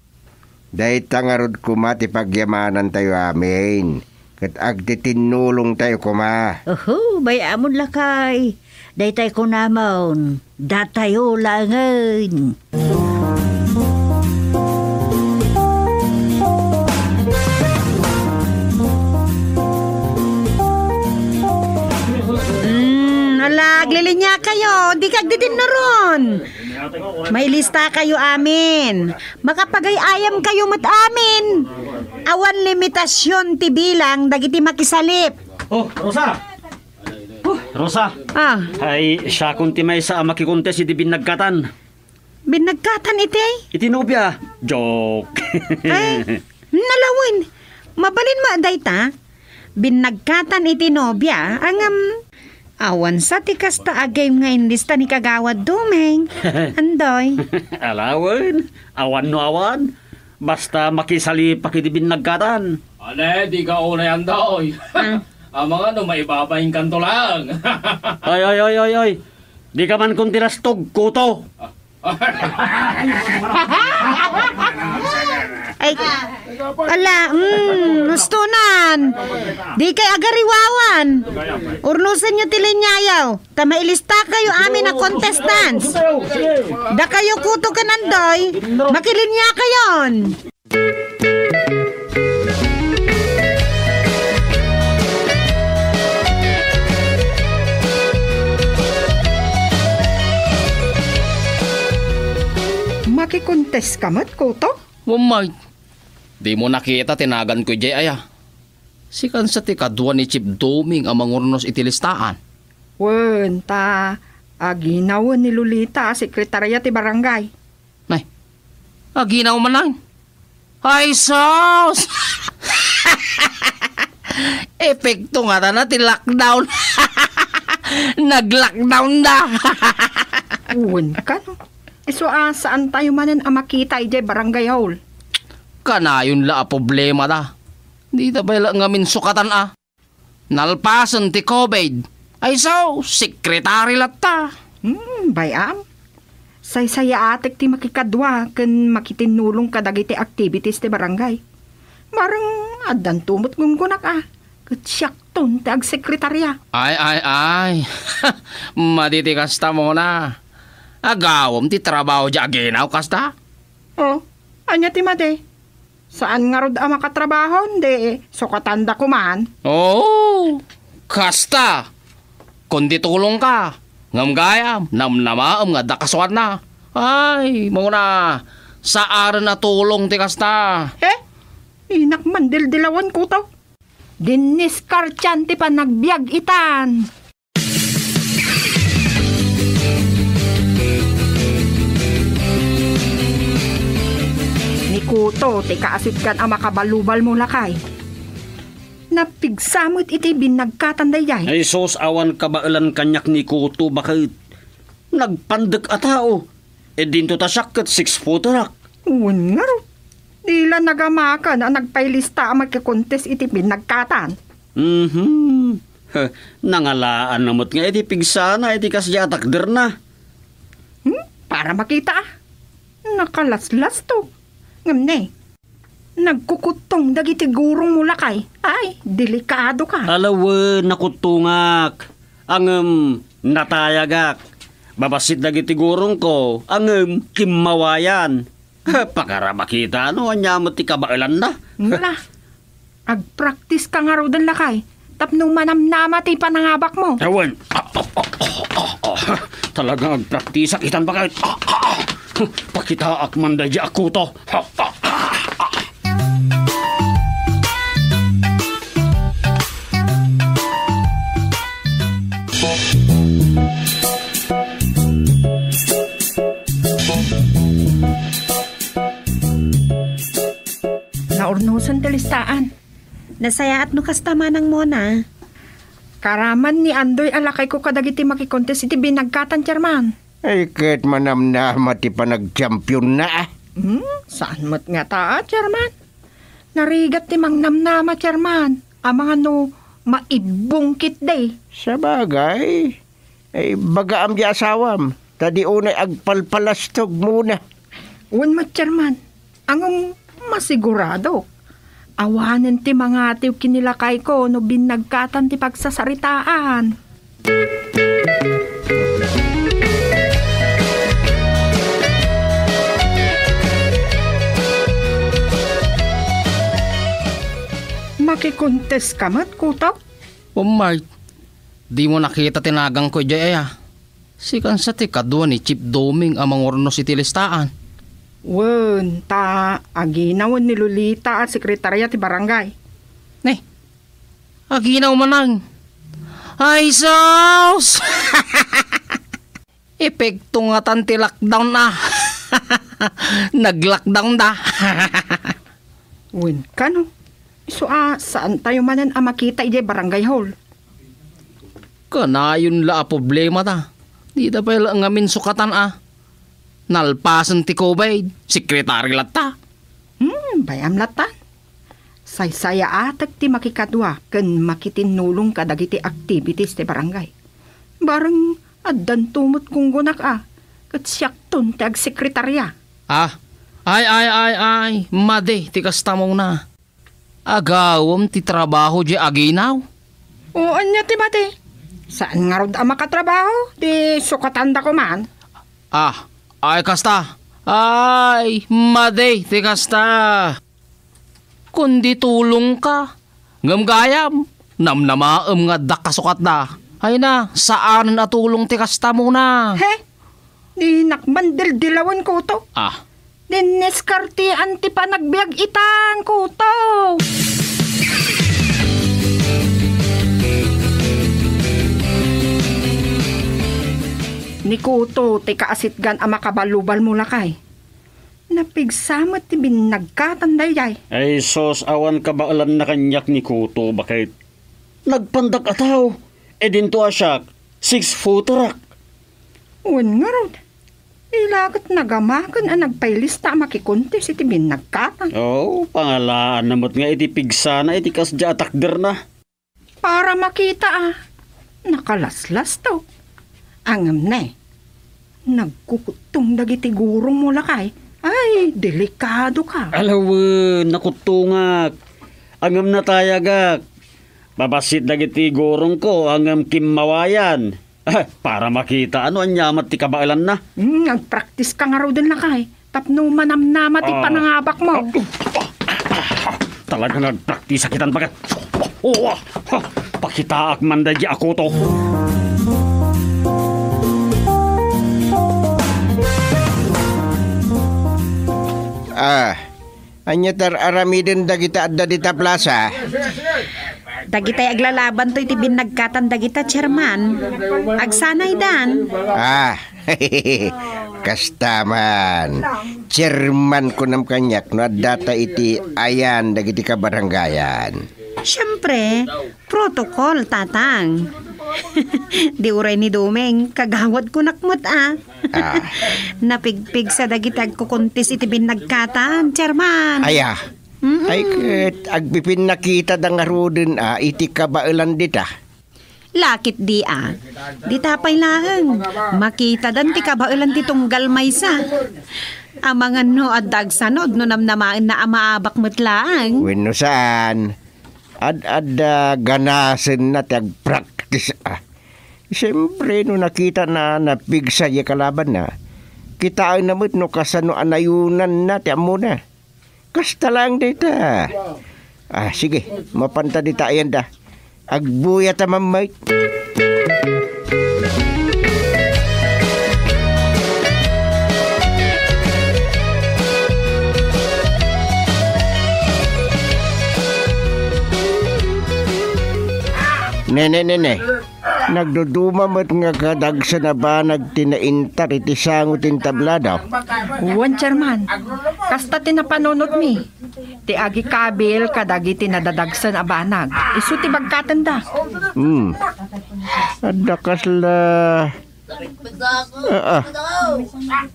Dahil tangarod kuma ti pagyamanan tayo amin. Kat agtitinulong tayo kuma. Bayamon lakay. Dahil tayo kunamon. Datayo langan. Naglilinya kayo, di kagdidin na ron. May lista kayo amin. Makapagay-ayam kayo mat amin. Awan limitasyon ti bilang dagiti makisalip. Rosa! Rosa! Ay, siya kunti may sa makikontes iti binagkatan. Binagkatan iti? Iti nobya. Joke. Ay, nalawin. Mabalin mo, dayta. Binagkatan iti nobya. Awan sa tikas ta agay nga inlista ni kagawad dumeng. Andoy. Alawan, awan no awan. Basta makisali pakitibin nagkatan. Ale, di ka una yan daw. Ang mga maibabaing kanto lang. Ay. Di ka man kung tinastog, kuto. Ay, ala, gustunan. Di kay agariwawan. Urnusan nyo tilinyayaw. Tamailista kayo amin na contestants. Da kayo kuto ka nandoy. Makilinya kayon. Makikontes ka mat, kuto? Umay. Di mo nakita tinagan ko jay aya. Sikan sa tikadwa ni Chip Doming ang mangurnos itilistaan. Wen, ta aginawan ni Lolita, sekretarya ti barangay. Nay, aginaw man lang. Ay, sos! Epekto nga ta na ti lockdown. Nag-lockdown na. Wen ka no? So, saan tayo manan ang makita ijay barangay hall? Kanayon la a problema da. Di ta ba ngamin sukatan Nalpasan ti COVID. Ay so, sekretary latta. Bayam. Say-saya atek ti makikadwa ken makitinulong kadagiti activities ti barangay. Marang adan tumot gunggunak Katsyak ton ti agsekretarya. Ay. Maditikas ta mo na. Agawom ti trabaho di aginaw kasta? Oh, anya ti made? Saan nga rod makatrabaho? Di, sukatanda ko man. Oh, kasta. Kundi tulong ka. Ngamgayam, namnamaam nga dakaswat na. Ay, muna, sa aran na tulong ti kasta. Inak mandildilawan ko to. Diniskartyan ti pa nagbiag itan. Kuto, ti kaasit kan ang makabalubal mo lakay. Napigsamot iti binagkatanday yay. Ay sos, awan kabailan kanyak ni Kuto, bakit nagpandag a tao. Dinto ta siya kat 6 foot rak. Uwan nga ro. Dila nagamaka na nagpailista ang magkakontes iti binagkatan. Nangalaan namot nga iti pigsana, iti kasya takder na. Para makita nakalaslas to. Ngamne, nagkukutong dagiti gurong mo lakay. Ay, delikado ka. Alawa, nakutungak. Ang natayagak. Babasit dagiti gurong ko. Ang kimawayan. Pakara makita, anyamot ti kabailan na. Wala. Ag-practice ka nga ro dan lakay. Tapno manamnama ti panangabak mo. Ewan. Talagang ag-practice itan pa kahit. Pakita akman da di ako to. Naurnusan talistaan. Nasayaat no kastama ng mona. Karaman ni Andoy alakay ko kadagiti makikontes iti binagkatan, Chairman. Ay, kahit manamnama ti pa nag-champion na. Saan mat nga ta, Chairman? Narigat ti mangnamnama, Chairman. Ang mga maibungkit day. Sa bagay, ay bagaam di asawam. Tadi unay agpalpalastog muna. Uwan mat, Chairman. Ang masigurado. Awanan ti mga atiw kinilakay ko no binagkatan ti pagsasaritaan. Makikontes ka mat, Kuto? Umay, di mo nakita tinagang ko jay aya. Sikan sa tikadwa ni Chip Doming ang mangurnos itilistaan. Wen, ta aginawan ni Lolita at sekretarya ti barangay. Aginaw manang. Ay, sos! Epekto nga tanti lockdown na. Nag-lockdown na. Wen ka no? So, saan tayo manan makita ijay barangay hall? Kanayon la problema ta. Di da pa lang ngamin sukatan Nalpasan ti Kobayd, sekretary latta. Bayam latan. Saysaya atag ti makikadwa ken makitinulong kadagiti activities ti barangay. Barang addan tumot kung gunak ket siyakton ti agsekretarya. Ay, made, ti kasta mo na. Agawam ti trabaho di aginaw. Oo, anya ti mate. Saan nga rod makatrabaho? Di sukatanda ko man. Ay kasta. Ay, made, ti kasta. Kundi tulong ka. Ngamgayam, namnamaam nga dakasukat da. Ay na, saan na tulong ti kasta mo na? Di nakbandil dilawan ko to. Dineskarti anti pa nagbiag itang kuto. Ni kuto ti kaasitgan ang makabalubal mo lakay. Napigsamat ti binagkatanday yay. Ay sos awan kabaalan na kanyak ni kuto bakit nagpandak ataw. Dinto asyak 6-footer rak. Uwan nga rod. Ilakot nagamakan ang nagpailista makikuntis iti binagkatan. Pangalaan namot nga iti pigsana iti kasdya atakder na. Para makita nakalaslas to. Angam na nagkukutong dagiti gurong mo lakay. Ay, delikado ka. Alawan, nakutungak. Angam na tayagak. Babasit dagiti gurong ko, angam kimmawayan. Para makita ano anyamat ti kabailan na. Nagpractice ka nga raw din lakay. Tapno manamnamat ti panangabak mo. Talaga nagpractice sakitan bagat. Pakitaak man dadya ako to. Anya aramiden dagita adda dita plaza. Dagitay aglalaban to iti binagkatan dagita chairman. Agsanay dan. Kastaman. Chairman ko nam kanyak no data iti ayan dagiti kabaranggayan. Siyempre, protocol tatang. Di uray ni Dumeng, kagawad ko nakmut Napigpig sa dagitag kukuntis iti binagkatan, chairman. Ay agbipin nakita da nga rodin iti kabailan dita. Lakit di Di tapay laheng. Makita dan ti kabailan ti tunggal maysa. Amangan no at dagsanod no namnamain na amaabak matlaang. Wenno saan? Ad ganasen na tag-practice Siyempre no nakita na napigsa ya kalaban na. Kita ay namit no kasano anayunan na tiamo na. Kasta lang dita. Sige, mapanta dita ayan da. Agbuya ta mamay. Nene. Nagdudumamat nga kadagsa na ba nagtinaintar iti sangot in tabladaw? Uwan, chairman. Kasta tinapanunot mi. Ti agi kabil kadagi tinadadagsan abanag. Isu ti bagkatanda. Adda kasla...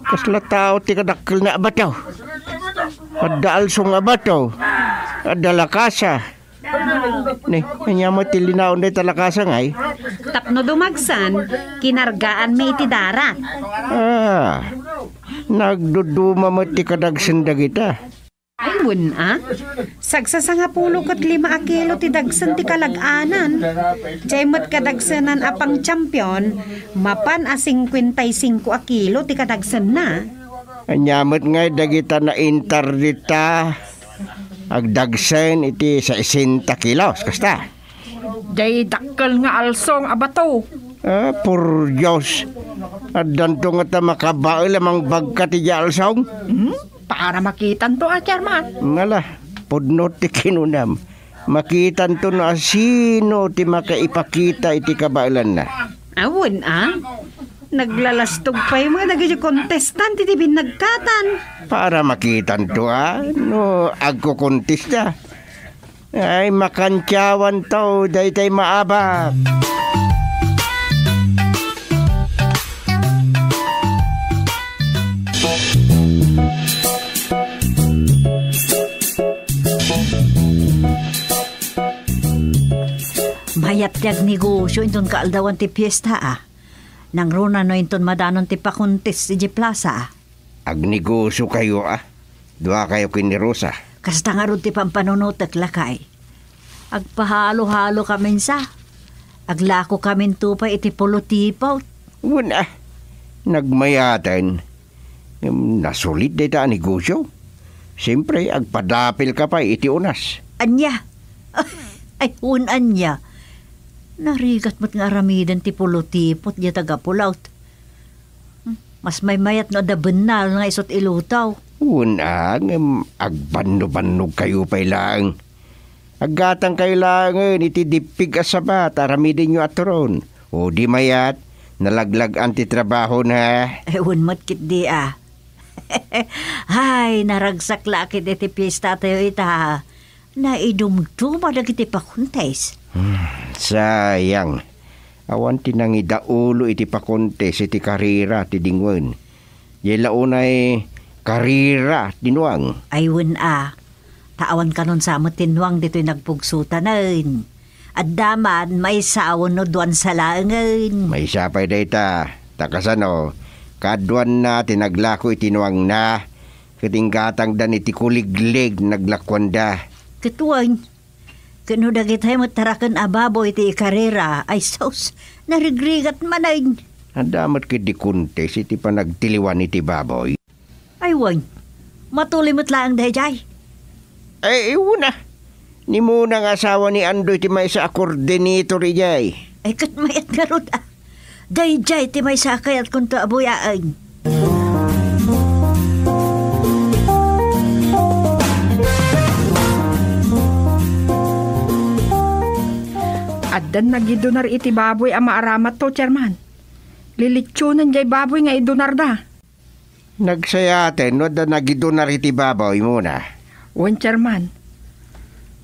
kasla tao ti kadakkel na abataw. Adda alsong abataw. Adda lakasa. Kanya matilinaon na talakasa ngay. Tapno dumagsan, kinargaan may iti darat. Nagduduma mati kadagsan dagita. Ay, Sagsasanga 5 kilo ti dagsan ti kalaganan. Jaymat kadagsanan apang champion, mapan 55 kilo ti kadagsan na. Anyamat ngay dagita na interdita. Agdagsen iti sa 60 kilos, kasta? Day dakkel nga alsong abato. Por Diyos. At danto nga ta makabae lamang bagka ti alsong? Para makitan to chairman. Ngala, pudno ti kinunam. Makitan to na sino ti makaipakita iti kabailan na. Awon Naglalastog pa yung mga naging contestant iti binagkatan. Para makitan to no agkukontesta. Ay makantyawan to, day maabak. mayat tiyag negosyo inton kaaldawan ti piyesta Nang runa no inton madanon ti pakuntis di plaza Agnegosyo kayo Dua kayo kini Rosa. Kasta nga ron ti pampanunutek lakay. Agpahalo-halo kamin sa. Aglako kamin tupay iti polotipaw. Wala. Nagmayatan. Nasulit dita negosyo. Siyempre, agpadapil ka pa iti unas. Anya? Ay, anya. Narigat mo't nga aramidan ti polotipot di tagapulaut. Mas may mayat no da benal nga isot ilutaw. Unang, agbanno-bannog kayo pa ilang. Aggatang kailangan iti dipig asabat, aramidin nyo atoron. O di mayat, nalaglag antitrabaho na. Unmat kit di Hay, naragsak lakit iti pista tayo ita. Naidumduma dagiti pakuntes. Sayang. Awan tinang idaulo iti pakuntes iti karira ti dingwen. Yelaunay karira tinuang. Ayun Taawan kanon sa mo tinuang dito'y nagpugsutanan. At daman may sawon no duwan sa langan. May sapay dayta. Takasano, kaduan na tinaglako itinuang na. Katinggatang dan iti kuliglig naglakwanda. Katuan, kano dagitay mo tarakan ababo iti karera ay sos, narigrigat manay. Andamat kiti kuntes iti panagtiliwan iti baboy. Aywan, matulimot lang dayjay. Ay, una. Ni munang asawa ni Andoy ti may sa coordinator ijay. Ay, kat mayat nga rod Dayjay ti may sakay at kunto abuyaan. Addan nagidonar iti baboy maaramat to, Chairman. Lilitsyonan jay baboy nga idonar da. Nagsayaten, no da nagidonar iti baboy muna. Wan, Chairman.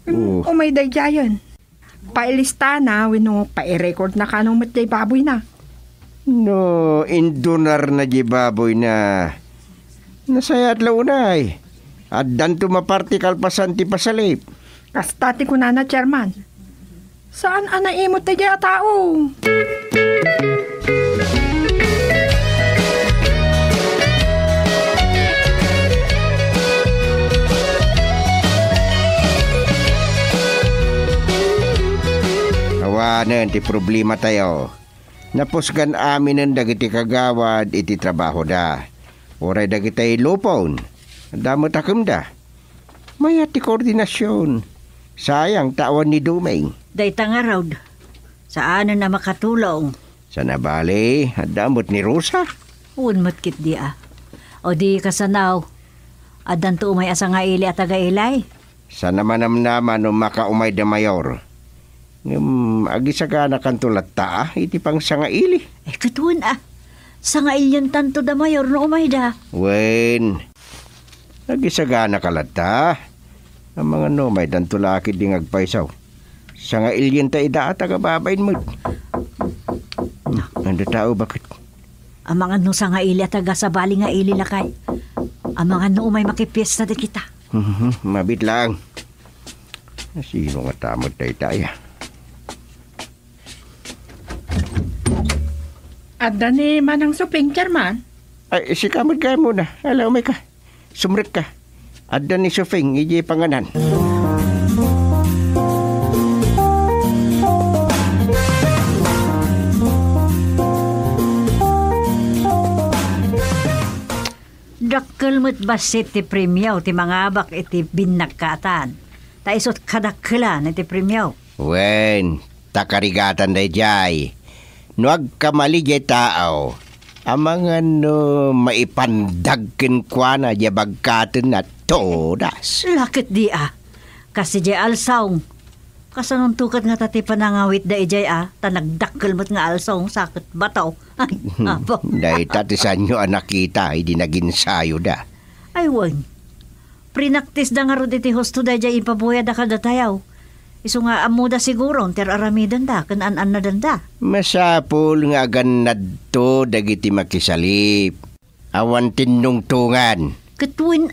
Umay day jayan. Pailista na, wino pa-record na kanong matjay baboy na. No, indunar na di baboy na. Nasayat launay. Addan tumapartikal pasan ti pasalip. Kastati ko na, Chairman. Saan anaimot na dya tao? Awanan ti problema tayo. Napusgan amin ng dagiti kagawad iti trabaho da. Oray dagiti lupon. Damot akum da. Maya ti koordinasyon. Sayang tawan ni Dumeng. Dayta nga raw. Saan na makatulong? Sa nabali, damot ni Rosa. Unmat kit di O di kasanaw. Adan to umay asa nga ili at taga-ilay. Sa namanam-naman o makaumay da mayor. Agisagana kantulat ta, iti pang sangaili. Katuan sangail tanto da mayor no umay da. Wen, agisagana kalata. Ang mga may dantulakid di ngagpaisaw. Sangail yan ta ida at agababain mo. Ano tao bakit? Ang mga sangail at tagasabali nga ili lakay. Ang mga umay makipiesta di kita. Mabit lang. Sino nga tamod tayo? Adda ni manang suping, Chairman. Ay, si kamod ka muna. Alaw may ka. Sumrit ka. Adda ni suping, iji panganan. Dakkel mo't basit ti premyaw ti mga abak iti binagkatan. Taisot kadakkelan iti premyaw. Wen, takarigatan day jay. Nuag kamali jay tao. Amangan maipandagkin kwa na jay bagkatan na todas. Lakit di Kasi jay alsawng. Kasanuntukat nga tati panangawit da ijay tanagdakkel mo't nga alsawng sakit bataw. Ay, apo. Dahil tatisan nyo anak kita, hindi naging sayo da. Ay, wan. Prinaktis da nga ro iti hosto da jay ipabuya da kada tayaw. Iso nga amuda siguro, ter aramidan da, kanaan na danda. Masapul nga ganad to, dagiti makisalip. Awan tinungtungan. Katuin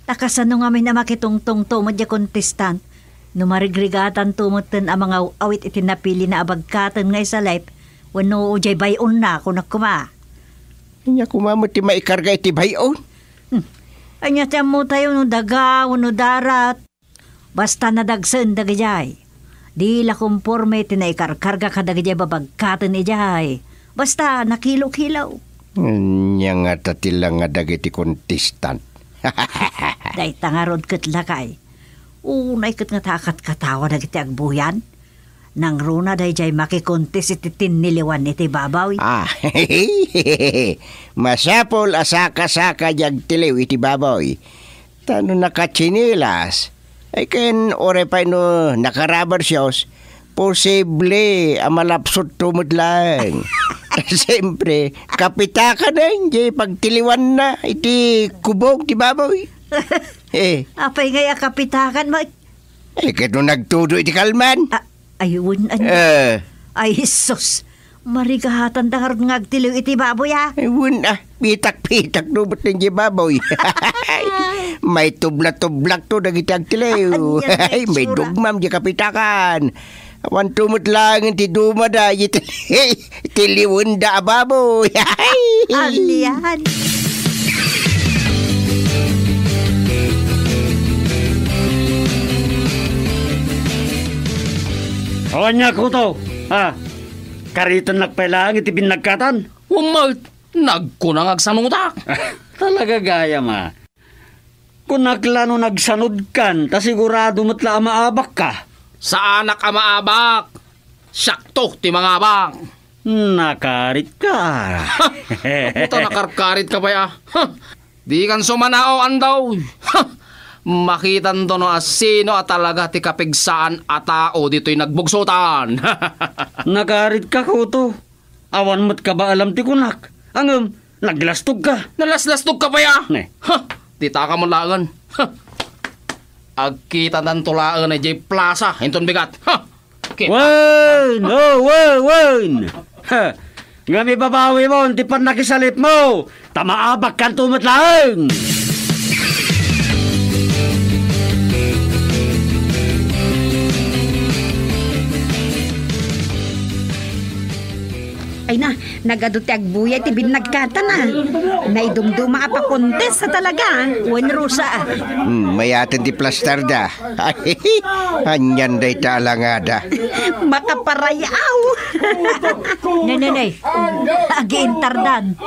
Takasano nga may na makitungtong to, madya kontestan. Numarigregatan tumutan ang mga awit itinapili na abagkatan nga isa life, wano ujay bayon na kung nakuma. Nya kumamot ti maikarga iti bayon. Anya tiyan mo tayo no daga, no darat. Basta nadagsan dagajay. Di la kumporme tinaikarkarga ka dagajay babagkatan ijay. Basta nakilo-kilaw. Nya nga tatila nga dagiti contestant. Day tangarod kat lakay. Unay kat nga takat katawa dagiti agbuyan. Nang runa day jay makikontes iti tiniliwan iti babaw. Masapol asaka-saka jag tiliw iti babaw. Tano nakachinilas. Ay ken ore pa no nakarabar siyos. Posible amalapsot tumod lang. Siyempre, kapita ka na hindi pagtiliwan na iti kubog ti babaw. Apay ngaya kapitakan mo. Kato nagtudo iti kalman. Ayun, ay sus. Marigahatan dangar ngagtiliw iti baboy ha. Ayun pitak-pitak no ba't nandiyo baboy. May tubla-tublak to dagiti agtiliw. May dugmam di kapitakan. Awan tumot lang ti dumada tiliwan da baboy. Aliyan. Awan niya ko to. Kariton nagpailang iti binagkatan. Nagkunang agsanutak. Talaga gaya ma. Kung naglano nagsanod kan, ta sigurado matla maabak ka. Sa anak amaabak. Sakto ti mga abak. Nakarit ka. Puta nakarkarit ka ba ya? Di kan sumanao andaw. Makitan to no asino at talaga ti kapigsaan at tao dito'y nagbugsutan. Nakarit ka ko to. Awan mo't ka ba alam ti kunak? Ang naglastog ka. Nalaslastog ka pa ya? Ne. Tita ka mo lagan. Agkita ng tulaan na J Plaza. Hinton bigat. Wan! Wan! Nga may babawi mo, hindi pa nakisalit mo. Tamaabak kan tumat lang. Ay na, nagaduti agbuya ti binagkata na. Naidumduma pa kontes sa talaga. Wan Rosa. Mayatin ti plastarda. Anyan day talangada. Makaparayaw. Nay. Agi-intardan.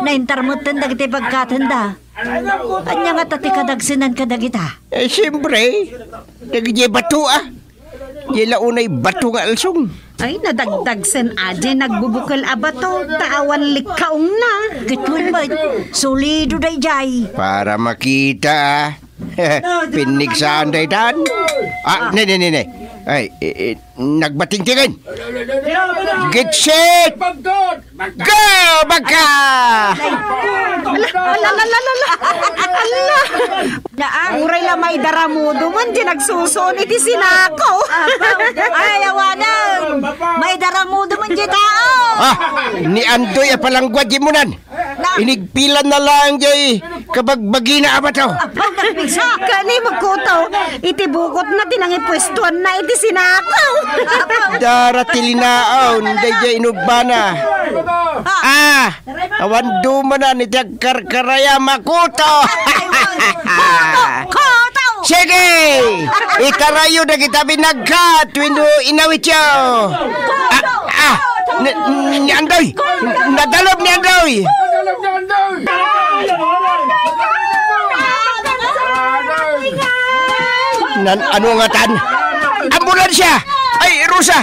Naintarmutan dagiti pagkatanda. Anya nga tati kadagsinan kadagita. Siyempre, nagigay bato Yela unay bato nga alsong. Ay, nadagdagsan aje nagbubukal abato. Taawan likaong na. Gitun ba? Solido day jay. Para makita pinig saan day dan. Ne. Ay, nagbatingtingin. Get set! Go! Baka! Uray la may daramudo man di nagsusun iti sinako. Ay, awanan! May daramudo man di tao! Ni Andoy apalangguad di mo nan. Inigpilan na lang jay kabagbagi na abato. Kani magkutaw, iti bukot na tinangipwestuan na iti sinako. Daratilinaon, day inugbana. Awan dumanan iti agkarkaraya makuto. Sige! Ikarayo na kita binagkat wino inawityo. Ni Andoy! Nadalog ni Andoy! Ano nga tan? Ambulansya! Ay, Rosa!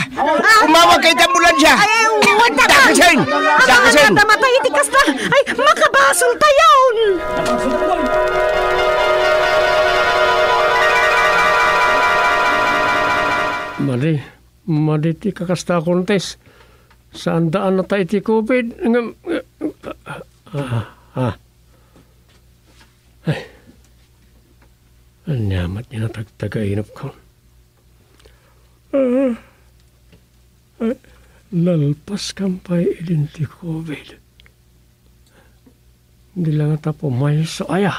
Umawag kay ambulansya! Ay, wala ka! Dakasin! Namatay iti kasta! Ay, makabasol tayon! Madi ti kakasta kontes. Saan daan na tayo ti COVID? Ay. Anyamat niya na tagtagainap ko. Lalpas kampay ilin ti COVID. Hindi lang ata pumayos sa aya.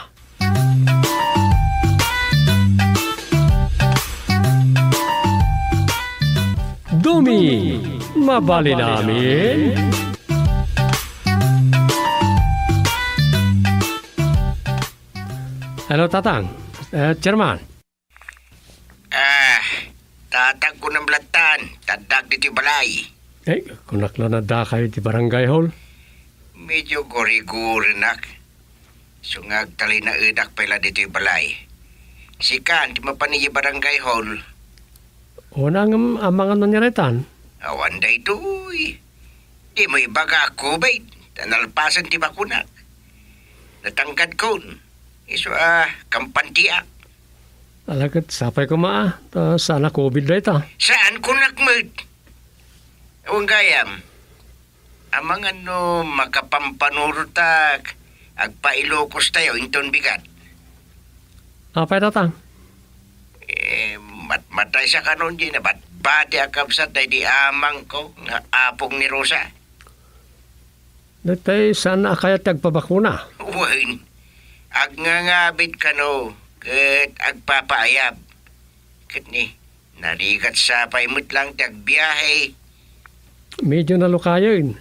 kami mabali namin. Hello, Tatang. Chairman. Tatag ko ng blatan. Tadag dito balay. Kunakla na da kayo di barangay hall. Medyo gori-gori nak. Sungag tali na edak pala dito balay. Sikan, di mapaniyi barangay hall. Unang amang ano niretan? Awan da ito'y. Di mo ibaga ako, bait. Tanalpasan ti bakunak. Natangkad ko. Iso kampantiak. Alagat, sapay ko sana COVID na ito. Saan ko nakmad? Awang gayam. Amang makapampanurutag. Agpailokos tayo, inton bigat. Apay Tatang? Matmatay sa kanon di na ba't bati akabsat tayo di amang ko nga apong ni Rosa. Natay, sana kaya tagpabakuna? Uwain. Agngangabit ka no, kat agpapaayab. Kat ni, narigat sa paimot lang tagbiyahe. Medyo nalukayin.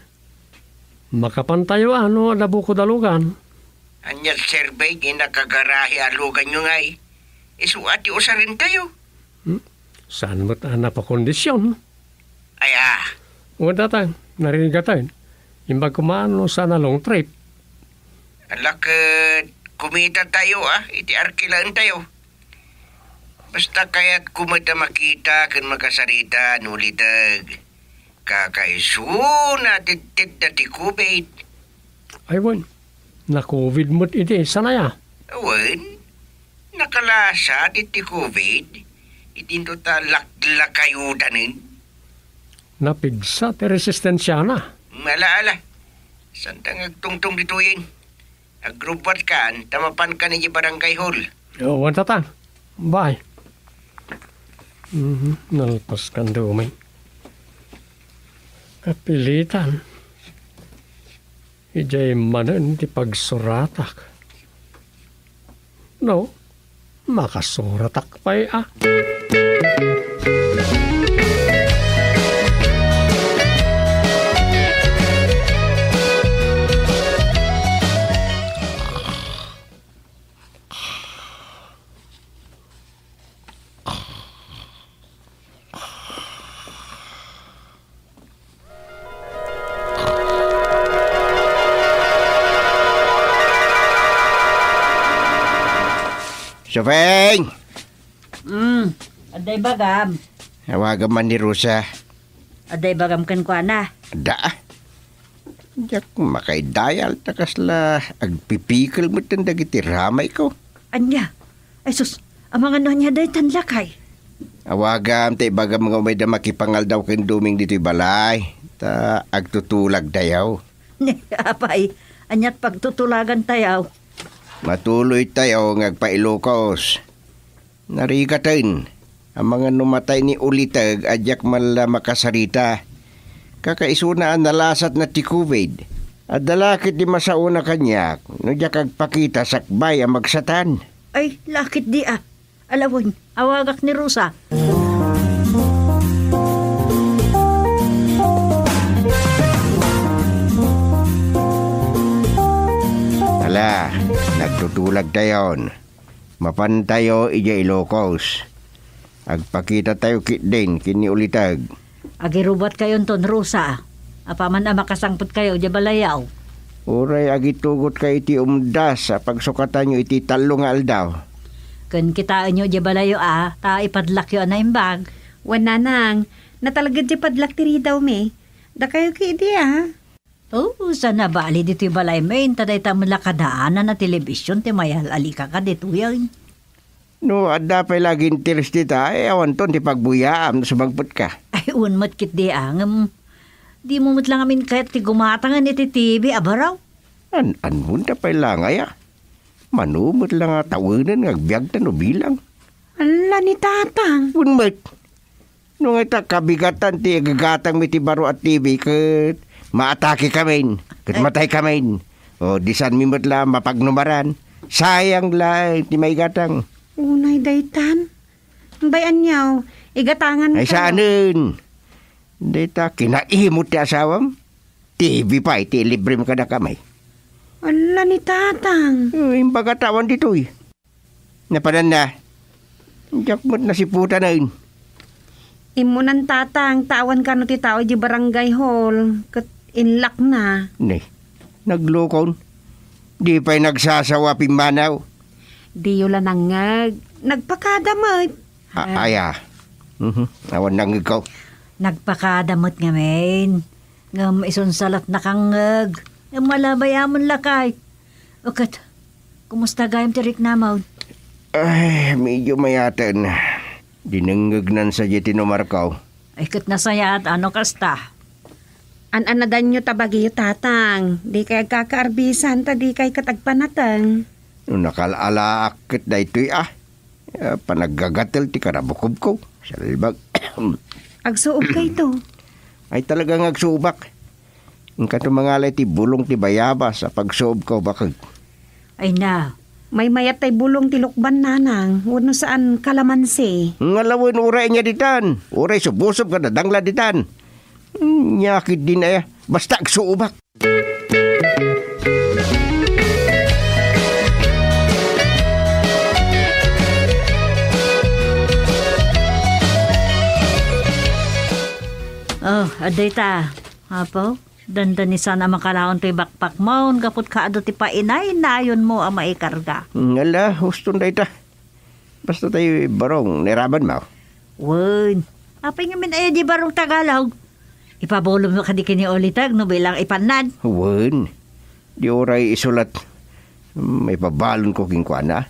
Makapantayo nabuko dalugan. Anyal survey, ginakagarahi alugan nyo ngay. Isuati usa rin tayo. Saan mo't napakondisyon? Ay O Tatang, narinig ka tayo. Imbag kumano sana long trip. Alakad. Kumita tayo iti arkilaan tayo. Basta kaya't kumita makita kan makasarita nulitag. Kakaiso na titid na ti COVID. Aywan, na COVID mo't iti, sanaya? Awan, nakalasa ti COVID. Itinto ta laklakayudanin. Napigsa ti resistensya na. Malaala, santang agtungtong dituyin. Agrubat kan, tamapan ka ni barangay hall. Wan Tatang, bye. Nalpas kan dumay. Kapilitan. Ijay manan ti pagsuratak. No, makasuratak pa'y Sofeng! Aday bagam. Hawagan man ni Rosa. Aday bagam kan ko na. Da. Jak makaidayal takasla agpipikal mo tanda giti ramay ko. Anya? Ay sus, amang ano niya day tanlakay. Awagam tay bagam nga may da makipangal daw ken duming dito'y balay. Ta agtutulag dayaw. Apay, anyat pagtutulagan tayaw. Matuloy tayo ngagpailokos. Narigatan, ang mga numatay ni Ulitag adyak mala makasarita. Kakaisuna nalasat na ti COVID. At dalakit di masauna kanyak, no diyak agpakita sakbay ang magsatan. Ay, lakit di Alawon, awagak ni Rosa. Ala, nagtutulag tayon. Mapan tayo ija Ilocos. Agpakita tayo kit din kini Ulitag. Agirubat kayon ton Rosa. Apaman na makasangpot kayo di balayaw. Uray agitugot kay iti umdas sa pagsukatan nyo iti talo nga aldaw. Kun kitaan nyo di balayo ta ipadlak yun na imbag. Wana nang, natalagad di padlak tiri daw me. Da kayo ki di Sana bali dito yung balay main, taday ta mula kadaanan na telebisyon, ti mayal alika ka dito yan. No, adda pa lagi interes dita, awan ton ti pagbuyaam, sumagpot ka. Ay, unmat kit di di mo lang amin kahit ti gumatangan iti TV, abaraw. Anun ta pa lang manumot lang tawanan, agbyag ta no bilang. Ala ni Tatang. Unmat. No nga kabigatan ti gagatang mi ti baro at TV, kat maatake kami, kat matay kami. O, disan mi matla mapagnumaran. Sayang lang, ti may gatang. Unay daytan. Bayan niyaw, igatangan ay ka. saanin. Dita, kinaimot ti asawam. TV pa, iti libre mo kada kamay. Ala ni tatang. Yung pagkatawan dito eh. Napanan na. Jakmot na si puta na yun. Imo nan tatang, tawan ka no ti tao di barangay hall. Kat inlak na. Ne, naglokon. Di pa'y nagsasawa pimanaw. Di yun lang nangag. Nagpakadamot. Aya. Awan nang ikaw. Nagpakadamot nga men. Ngam isunsalat na kangag. Malabayamon lakay. Okat, kumusta gayam tirik namaw? Ay, medyo mayatan. Dinanggagnan sa Jetino Marcaw. Ay kat nasaya at ano kasta? An-anadan nyo tabagiyo tatang. Di kay kakaarbisan ta di kay katagpanatang. Nakalalaakit na ito'y panagagatal ti karabukob ko. Salbag. Agsuob kay to. Ay talagang agsuubak. Ang katumangalay ti bulong ti bayaba sa pagsuob ko bakag. Ay na. May mayat tay bulong ti lukban nanang. Wano saan kalamansi. Ngalawin uray niya ditan. Uray subusob ka na dangla ditan. Nyakit din ay. Basta agsuubak. Oh, aday ta. Apo, dandan ni sana makalaon to'y bakpak mo. Kaput ka ado ti painay, nayon mo ang maikarga. Ngala, huston day ta. Basta tayo barong niraban mo. Wen, apay nga min ay di barong Tagalog. Ipabulong mo ka di kini ulitag, no bilang ipanad. Wen, di oray isulat. May pabalon ko kingkwana.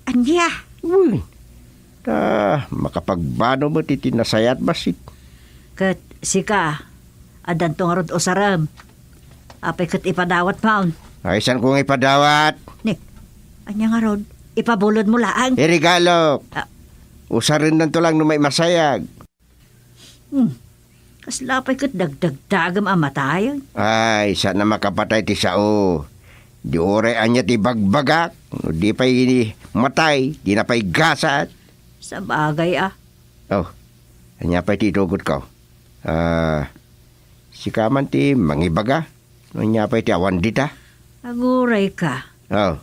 Anya? Wen, makapagbano mo titinasayat basit. Kat, sika, adan tong rod o saram. Apay kat ipadawat paun. Ay, saan kong ipadawat? Nik, anya nga rod, ipabulod mo laang. Irigalo. Usarin lang to lang no may masayag. Kaslapay kat dagdagdagam amatayan. Ay, sana makapatay ti sao. Di oray anya ti bagbagak. No, di pa'y matay, di na pa'y gasat. Sa bagay Oh, anya pa'y ti dugot ko. Si kaman ti mangibaga. No, anya pa'y ti awan dita. Aguray ka. Oh.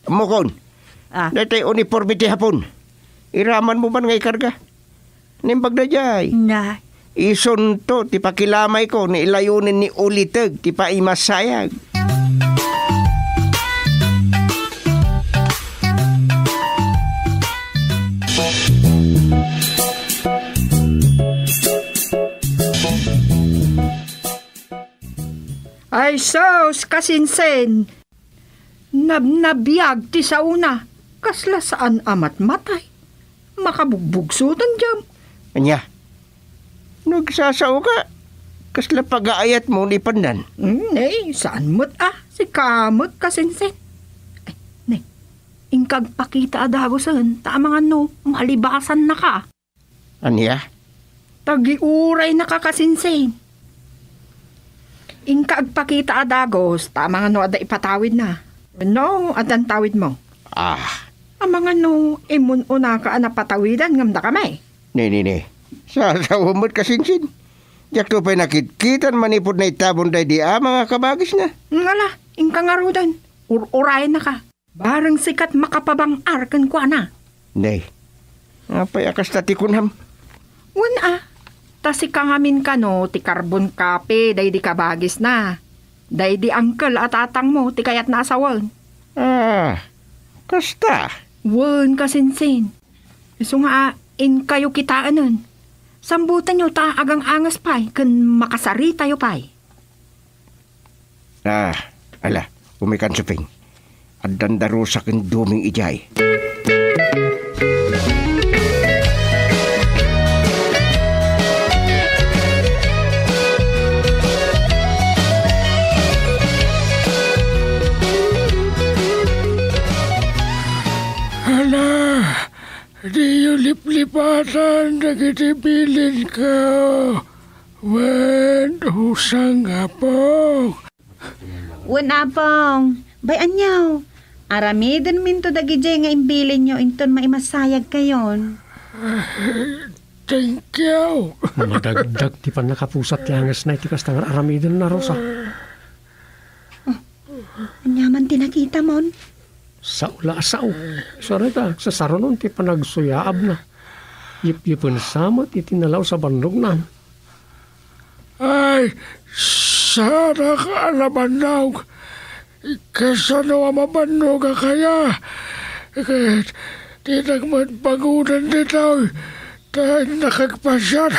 Mukon. Datay uniforme ti hapon. Iraman mo man ngay karga? Nimbag na jay. Na. Ison to, ti pakilamay ko, ni ilayunin ni ulitag, ti paimasayag. Ay sos, kasinsen. Nabnabiyag ti sauna. Kasla saan amat matay. Makabugbugsutan dyan. Anya, nagsasao ka. Kasla pag-aayat mo ni pandan. Saan mo't si kamot kasinsen. Ay, ingkag pakita adagosan. Tamang malibasan na ka. Anya? Tagiuray na ka kasinsen. Ingkag pakita adagos. Tamang ada ipatawid na. No, adan tawid mo. Ang mga imun una ka napatawidan ngamda kamay. Ne. Sasawamot kasinsin. Diyak to pa'y nakitkitan manipod na itabon day di mga kabagis na. Ngala, ingka nga rudan. Urayan na ka. Barang sikat makapabang arkan ko na. Ne, apay akas tatikunham. Tasi kangamin ka ti carbon kape, day di kabagis na. Day di angkel at atang mo, ti kayat na asawan. Kasta? Wen kasinsin. So nga, in kayo kitaan nun. Sambutan nyo ta agang angas pa'y, kan makasari tayo pa'y. Ala, umikan suping. At dandaro sa kin duming ijay. Di yung liplipatan na kitibilin ka. Wen, husang apong. Wen apong. Bay anyaw. Aramidin minto dagijay nga imbilin nyo inton maimasayag kayon. thank you. Madagdag ti pa nakapusat yangas na iti kastang aramidon na Rosa. Anyaman tinakita mo. Sao la sao. Sarita, sa saronon ti pa nagsuyaab na. Yip-yipon samot iti nalaw sa bandog na. Ay, sana ka alaman daw. Kasano mabandog ka kaya. Kahit di nagmadbagunan dito. Dahil nakagpasyan.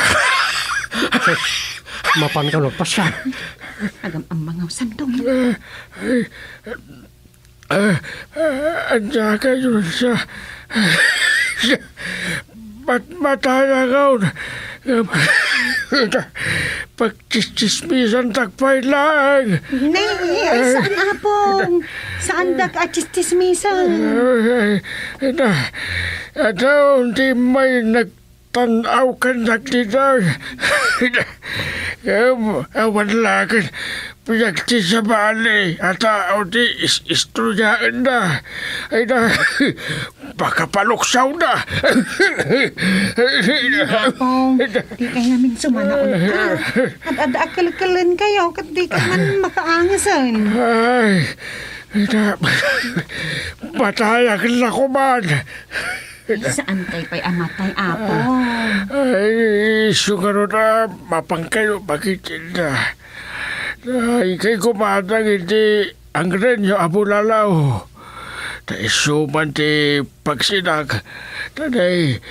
Mapan ka nagpasyan. Agam ang mga sandong. Anya ka yun sa matayagaw na pagchismismisan takpay lang. Nay, saan apong? Saan dak-chismismisan? Ataon di may nagtanaw ka nagdidar. Awan lakan pinagti sa bali at di istudyaan na. Ay na, baka paluksaw na. Apong, di kayo namin sumanaon ka. At akal-kalan kayo, kat di ka man makaangasan. Ay, na, patayak na ko man. Saan tayo pa'y amatay, Apong? Ay, sugaro na mapangkayo pagitin na. Ay, kay kumatang hindi ang renyo abulalaw. Taisuman ti pagsinag. Tanay,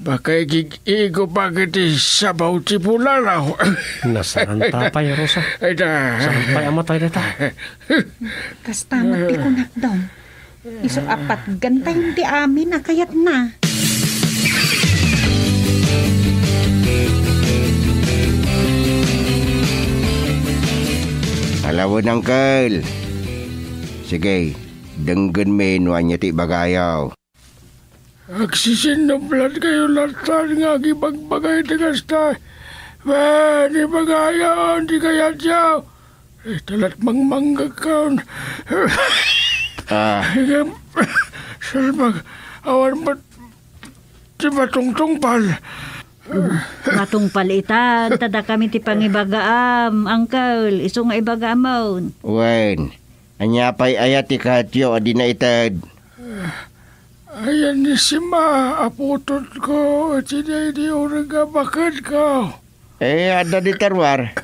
baka igigo pagiti sabaw ti bulalaw. Nasaan tapay, Rosa? Ay na. Saan pa'y amatay na ta? Kastamat ikunak daw. Iso apat gantay ti amin na kayat na. Alawon, Uncle. Sige, denggan menuan niya ti bagayaw. Agsisinublan kayo lantan nga gibagbagay ti kasta. Di bagayaw, di kaya siya. Talat mangmanggag ka. Salbag, awan ba't si matungtungpal? Matungpal itan, tada kami ti pangibagaam, Uncle, iso nga ibagaamon. Wen, anyapay ayat ti katyo adi na itad. Ayan ni si Ma, aputot ko, at sinay di urang bakad ko. Ada di tarwar.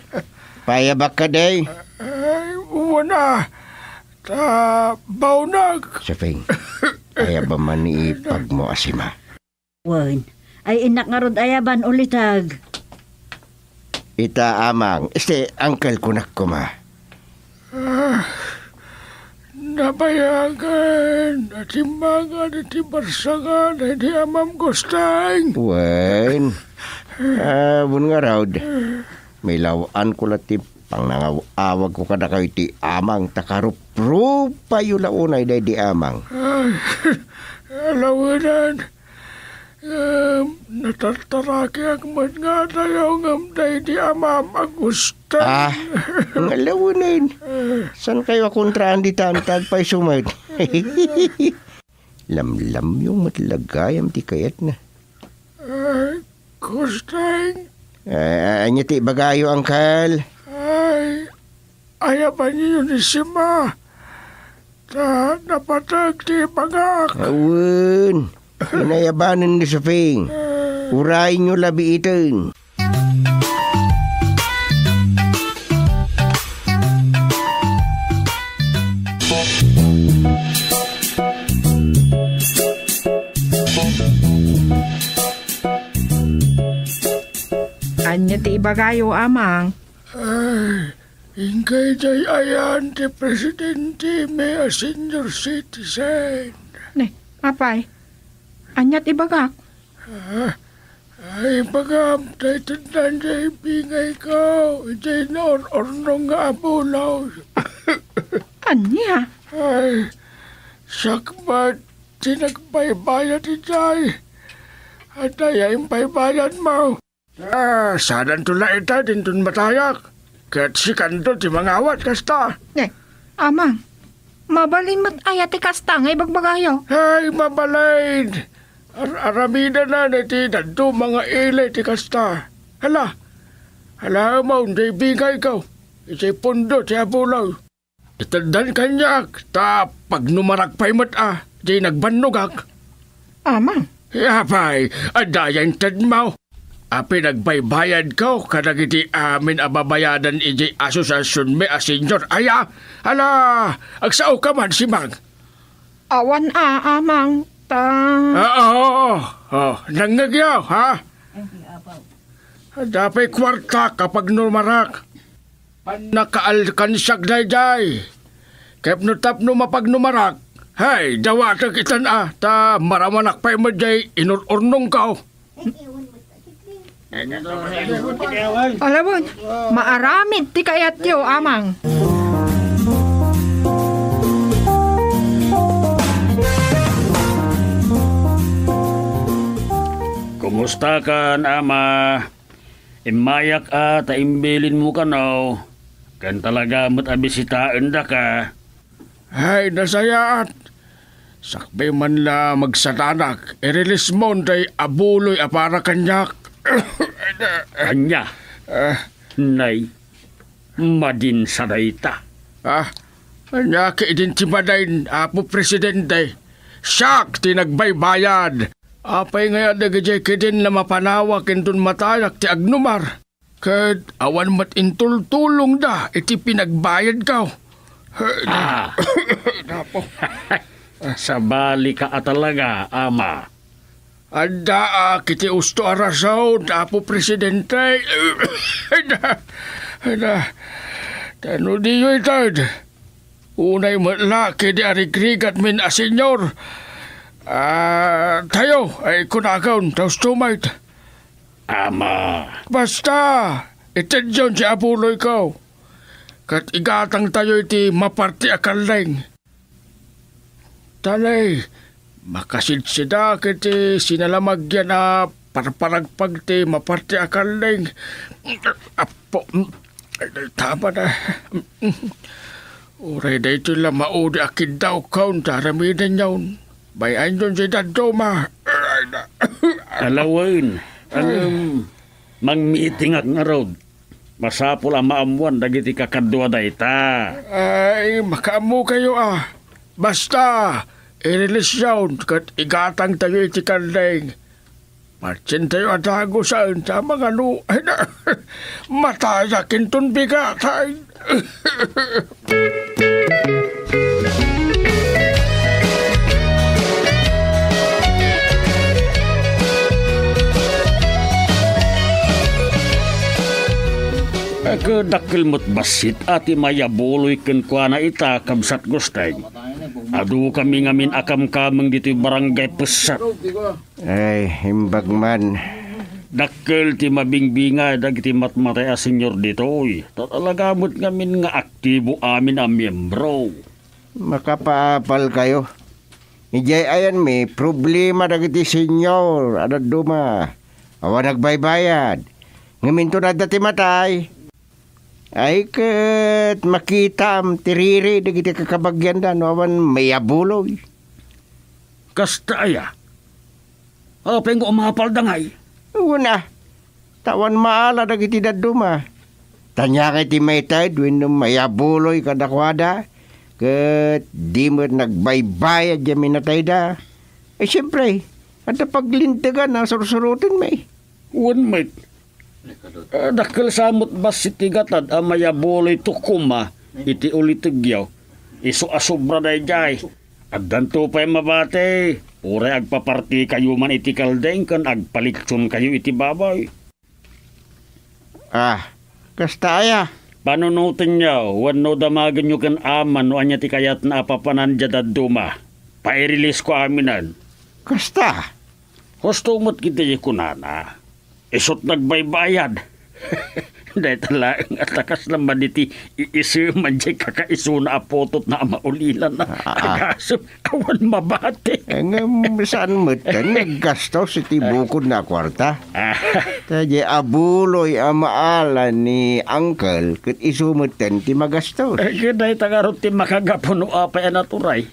Paya bakad ay. Ay, uwana. Baunag. Safing, kaya ba man ipag mo asima? Wen, ay inak nga rod ayaban ulitag. Ita amang, uncle kunak ko ma. Nabayagan, at imbangan, at ibarsangan, at amam gustang. Wen, bun nga raw, may lawan ko latip. Pang nangawag ko kada kayo ti amang takarup-rup pa yung launay day di amang. Alawanan, natartaraki ang mga tayo ng day di amam agustan. Ang alawanan. San kayo kontraan di tantag pa'y sumad? Lamlam yung matlagayam ti kayat na. Gustang. Anya ti bagayo, Uncle. Ay, ayaban niyo ni si Ma. Napatag ti bagak. Awan, inayabanan ni Safing. Urayin nyo labi itin. Anya ti ibagayo, amang. Ay, ingkay day ayan ti presidente may a senior citizen. Ne, apay. Anyat ibagak. Ay, bagam, day tandan day bingay ko. Day ornong nga abulaw. Anya? Ay, sakbat, tinagbaybayan ti day. At ay yung baybayan mo. Sadan tula ita din tun matayak. Kaya't si Kanto ti mangawat kasta. Ne, amang. Mabalin mat ayat ti kasta nga ibagbagayo. Ay, mabalin. Aramida na ti dadto mga ilay ti kasta. Hala mo, di bingay ka. Iti pundo ti abulaw. Itandan kanyak, ta pag numarak pa'y mata, di nagbanugak. Amang. Yapay, adayan tad mo. Api nagbaybayad ko, kadag iti amin ababayadan iti asosasyon me a senyor. Aya, hala, agsao ka man si Mang. Awan amang, ta... Nangagyaw, ha? Dapay kwarta kapag numarak. Nakaalkansyak day. Kep no tap no mapag numarak. Hay, dawata kitan ta maramanak pa'y maday inururnong ka. Alam mo, maaramid ti kayat yo, amang. Kumusta ka, ama? Imayak taimbilin mo ka no. Kan talaga abisitaan da ka. Ay, nasayaat. Sakbay man la magsatanak. Irilis mo day abuloy para kanyak. Kanya? Nay, madin sa dayta. Kanya ka-identimadain, Apo Presidente. Siyak, tinagbaybayad. Apay nga nagajay kidin na mapanawak indun matayak ti agnumar. Kad awan mat intultulong da, iti pinagbayad ka. Sabali ka talaga, ama. Anda, kiti usto arasaw, Apo Presidente. Tano diyo itad. Unay matlaki di arigrigat min a senyor. Tayo, ay kunakaon, taos tumait. Ama. Basta, itadyon si apuloy ko. Kat igatang tayo iti maparti akaleng. Talay, makasilsida kiti sinalamagyan na parparagpag ti maparti akaleng. Apo, tama na. Uray na ito lang maudi akid daw kaun, taramidan yawn. Bayan yun si Dadoma. Alawin, mang-meeting at nga road. Masapul ang maamuan, dagiti kakadwa da ita. Ay, makaamu kayo Basta, i-release yawn, kat igatang tayo iti kandeng. Matsin tayo at hago saan sa mga matayakin ton bigatay. Dakil mo't basit ati mayabuloy ken kuana ita kabsat gustay. Adu kami ngamin akam kameng dito barangay Pusat. Ay, himbag man. Dakil ti mabingbingay dagiti matmatay a senyor dito. Tatalaga mo't ngamin nga aktibo amin a miyembro. Makapaapal kayo. Ijay ayan may problema dagiti senyor. Adad duma. Awa nagbaybayad. Ngamin to na dati matay. Ay kat makita am tiriri dagiti kakabagyan da no awan mayabuloy. Kastaya. Apeng ko umapal dangay. Una. Tawan maala dagiti daduma. Tanya kay ti maytay duwin mayabuloy kadakwada. Kat di mo nagbaybayad dyan minatay da. Eh siyempre, at paglintagan na sursurutin may. One mate. Dakil samot bas iti gatad mayabuloy tukuma iti ulitigyaw. Iso asobra day jay. At danto pa'y mabate. Uray agpaparti kayo man iti kaldeng kan agpalitson kayo iti babay. Kastaya. Panunutin niyo, wano damagan nyo kan aman no anya ti kayat na apapanan dyan duma. Pa-release ko aminan. Kasta. Husto mo't kita yung kunana. Isot nagbaybayad. Dahil talagang atakas naman iti iisi man dyan kakaiso na apotot na maulilan na. Kagasap, awan mabate. Saan mo tan naggastos iti bukod na kwarta? Tadya abuloy amaalan ni uncle kat iso mo tan ti magastos. Dahil tagarot ti makagapuno apay anaturay.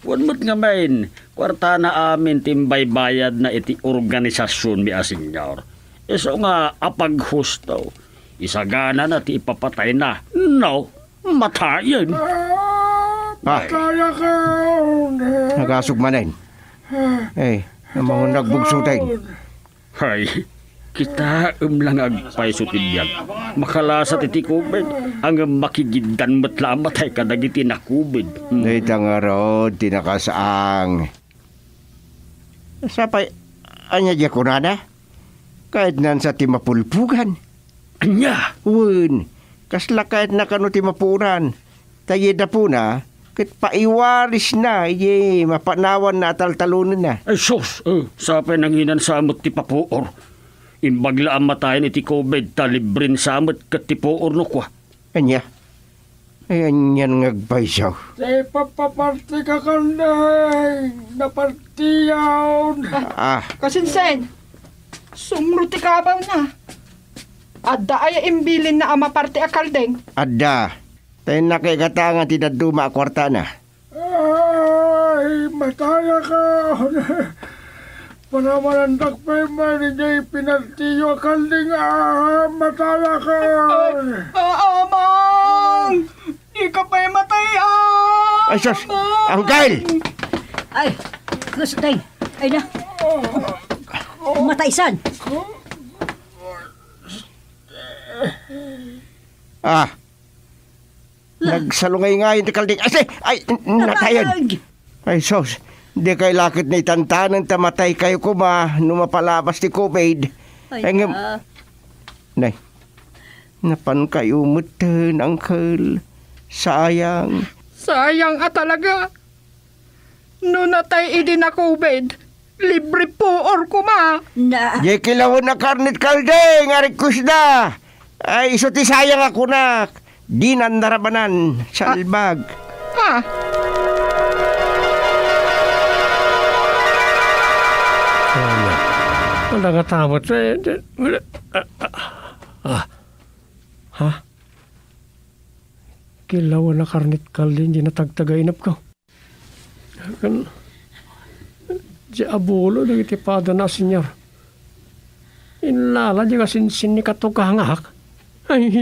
Wan mo't nga main, Kwarta na amin timbay bayad na iti organisasyon mi asenyor. Iso nga apag husto. Isagana na ti ipapatay na. No, matayin. Mataya ka. Nagasog manin. Namang nagbugsutin. Hay, kita lang agpay sutibyan. Makalasat iti kubid. Ang makigidan matlamatay kadagiti na kubid. Ita nga rod, tinakasaang. Sapay, anya di ako nada? Kahit nan sa timapulpugan. Anya? Un, kasla kahit na kano timapuran. Tayo na po na, kahit paiwaris na, mapanawan na atal-talunan na. Ay sus, sapay nanginan samot ti papuor. Imbagla ang matayin iti COVID, talibrin samot kat ti puor no kwa. Anya? Ay, anyan ngagbaysaw. Say, papaparti ka kanday. Napartiyaw. Kasinsen, sumruti ka ba na? Adda ay imbilin na amaparte akaldeng. Adda, tayo nakikatangan tinaduma kwarta na. Ay, mataya ka. Panamanandak pa yung manijay pinartiyo kalding. Mataya ka. Amang! Di ka pa'y mataya! Ay, sus! Angkel! Ay, Gusteng. Ay na. Mataisan. Nagsalungay nga yung kalding. Ay, natayan. Ay, sus. Di kayo lakit na itantanan tamatay kayo numapalabas ti COVID. Ay, Nay, napan kayo mutan, Uncle. Sayang. Sayang talaga. No natay idi na COVID, libre po or kuma. Di kilawon na karnit kaldeng, arikus na. Ay, iso ti sayang ako na. Di nandarabanan sa albag. Ang nagatamot. Kilawan na karnit kalding, di natagtagainap ko. Di abulo, nagitipada na, senyor. Inlala, di ka sinsin ni katukahangak. Ay,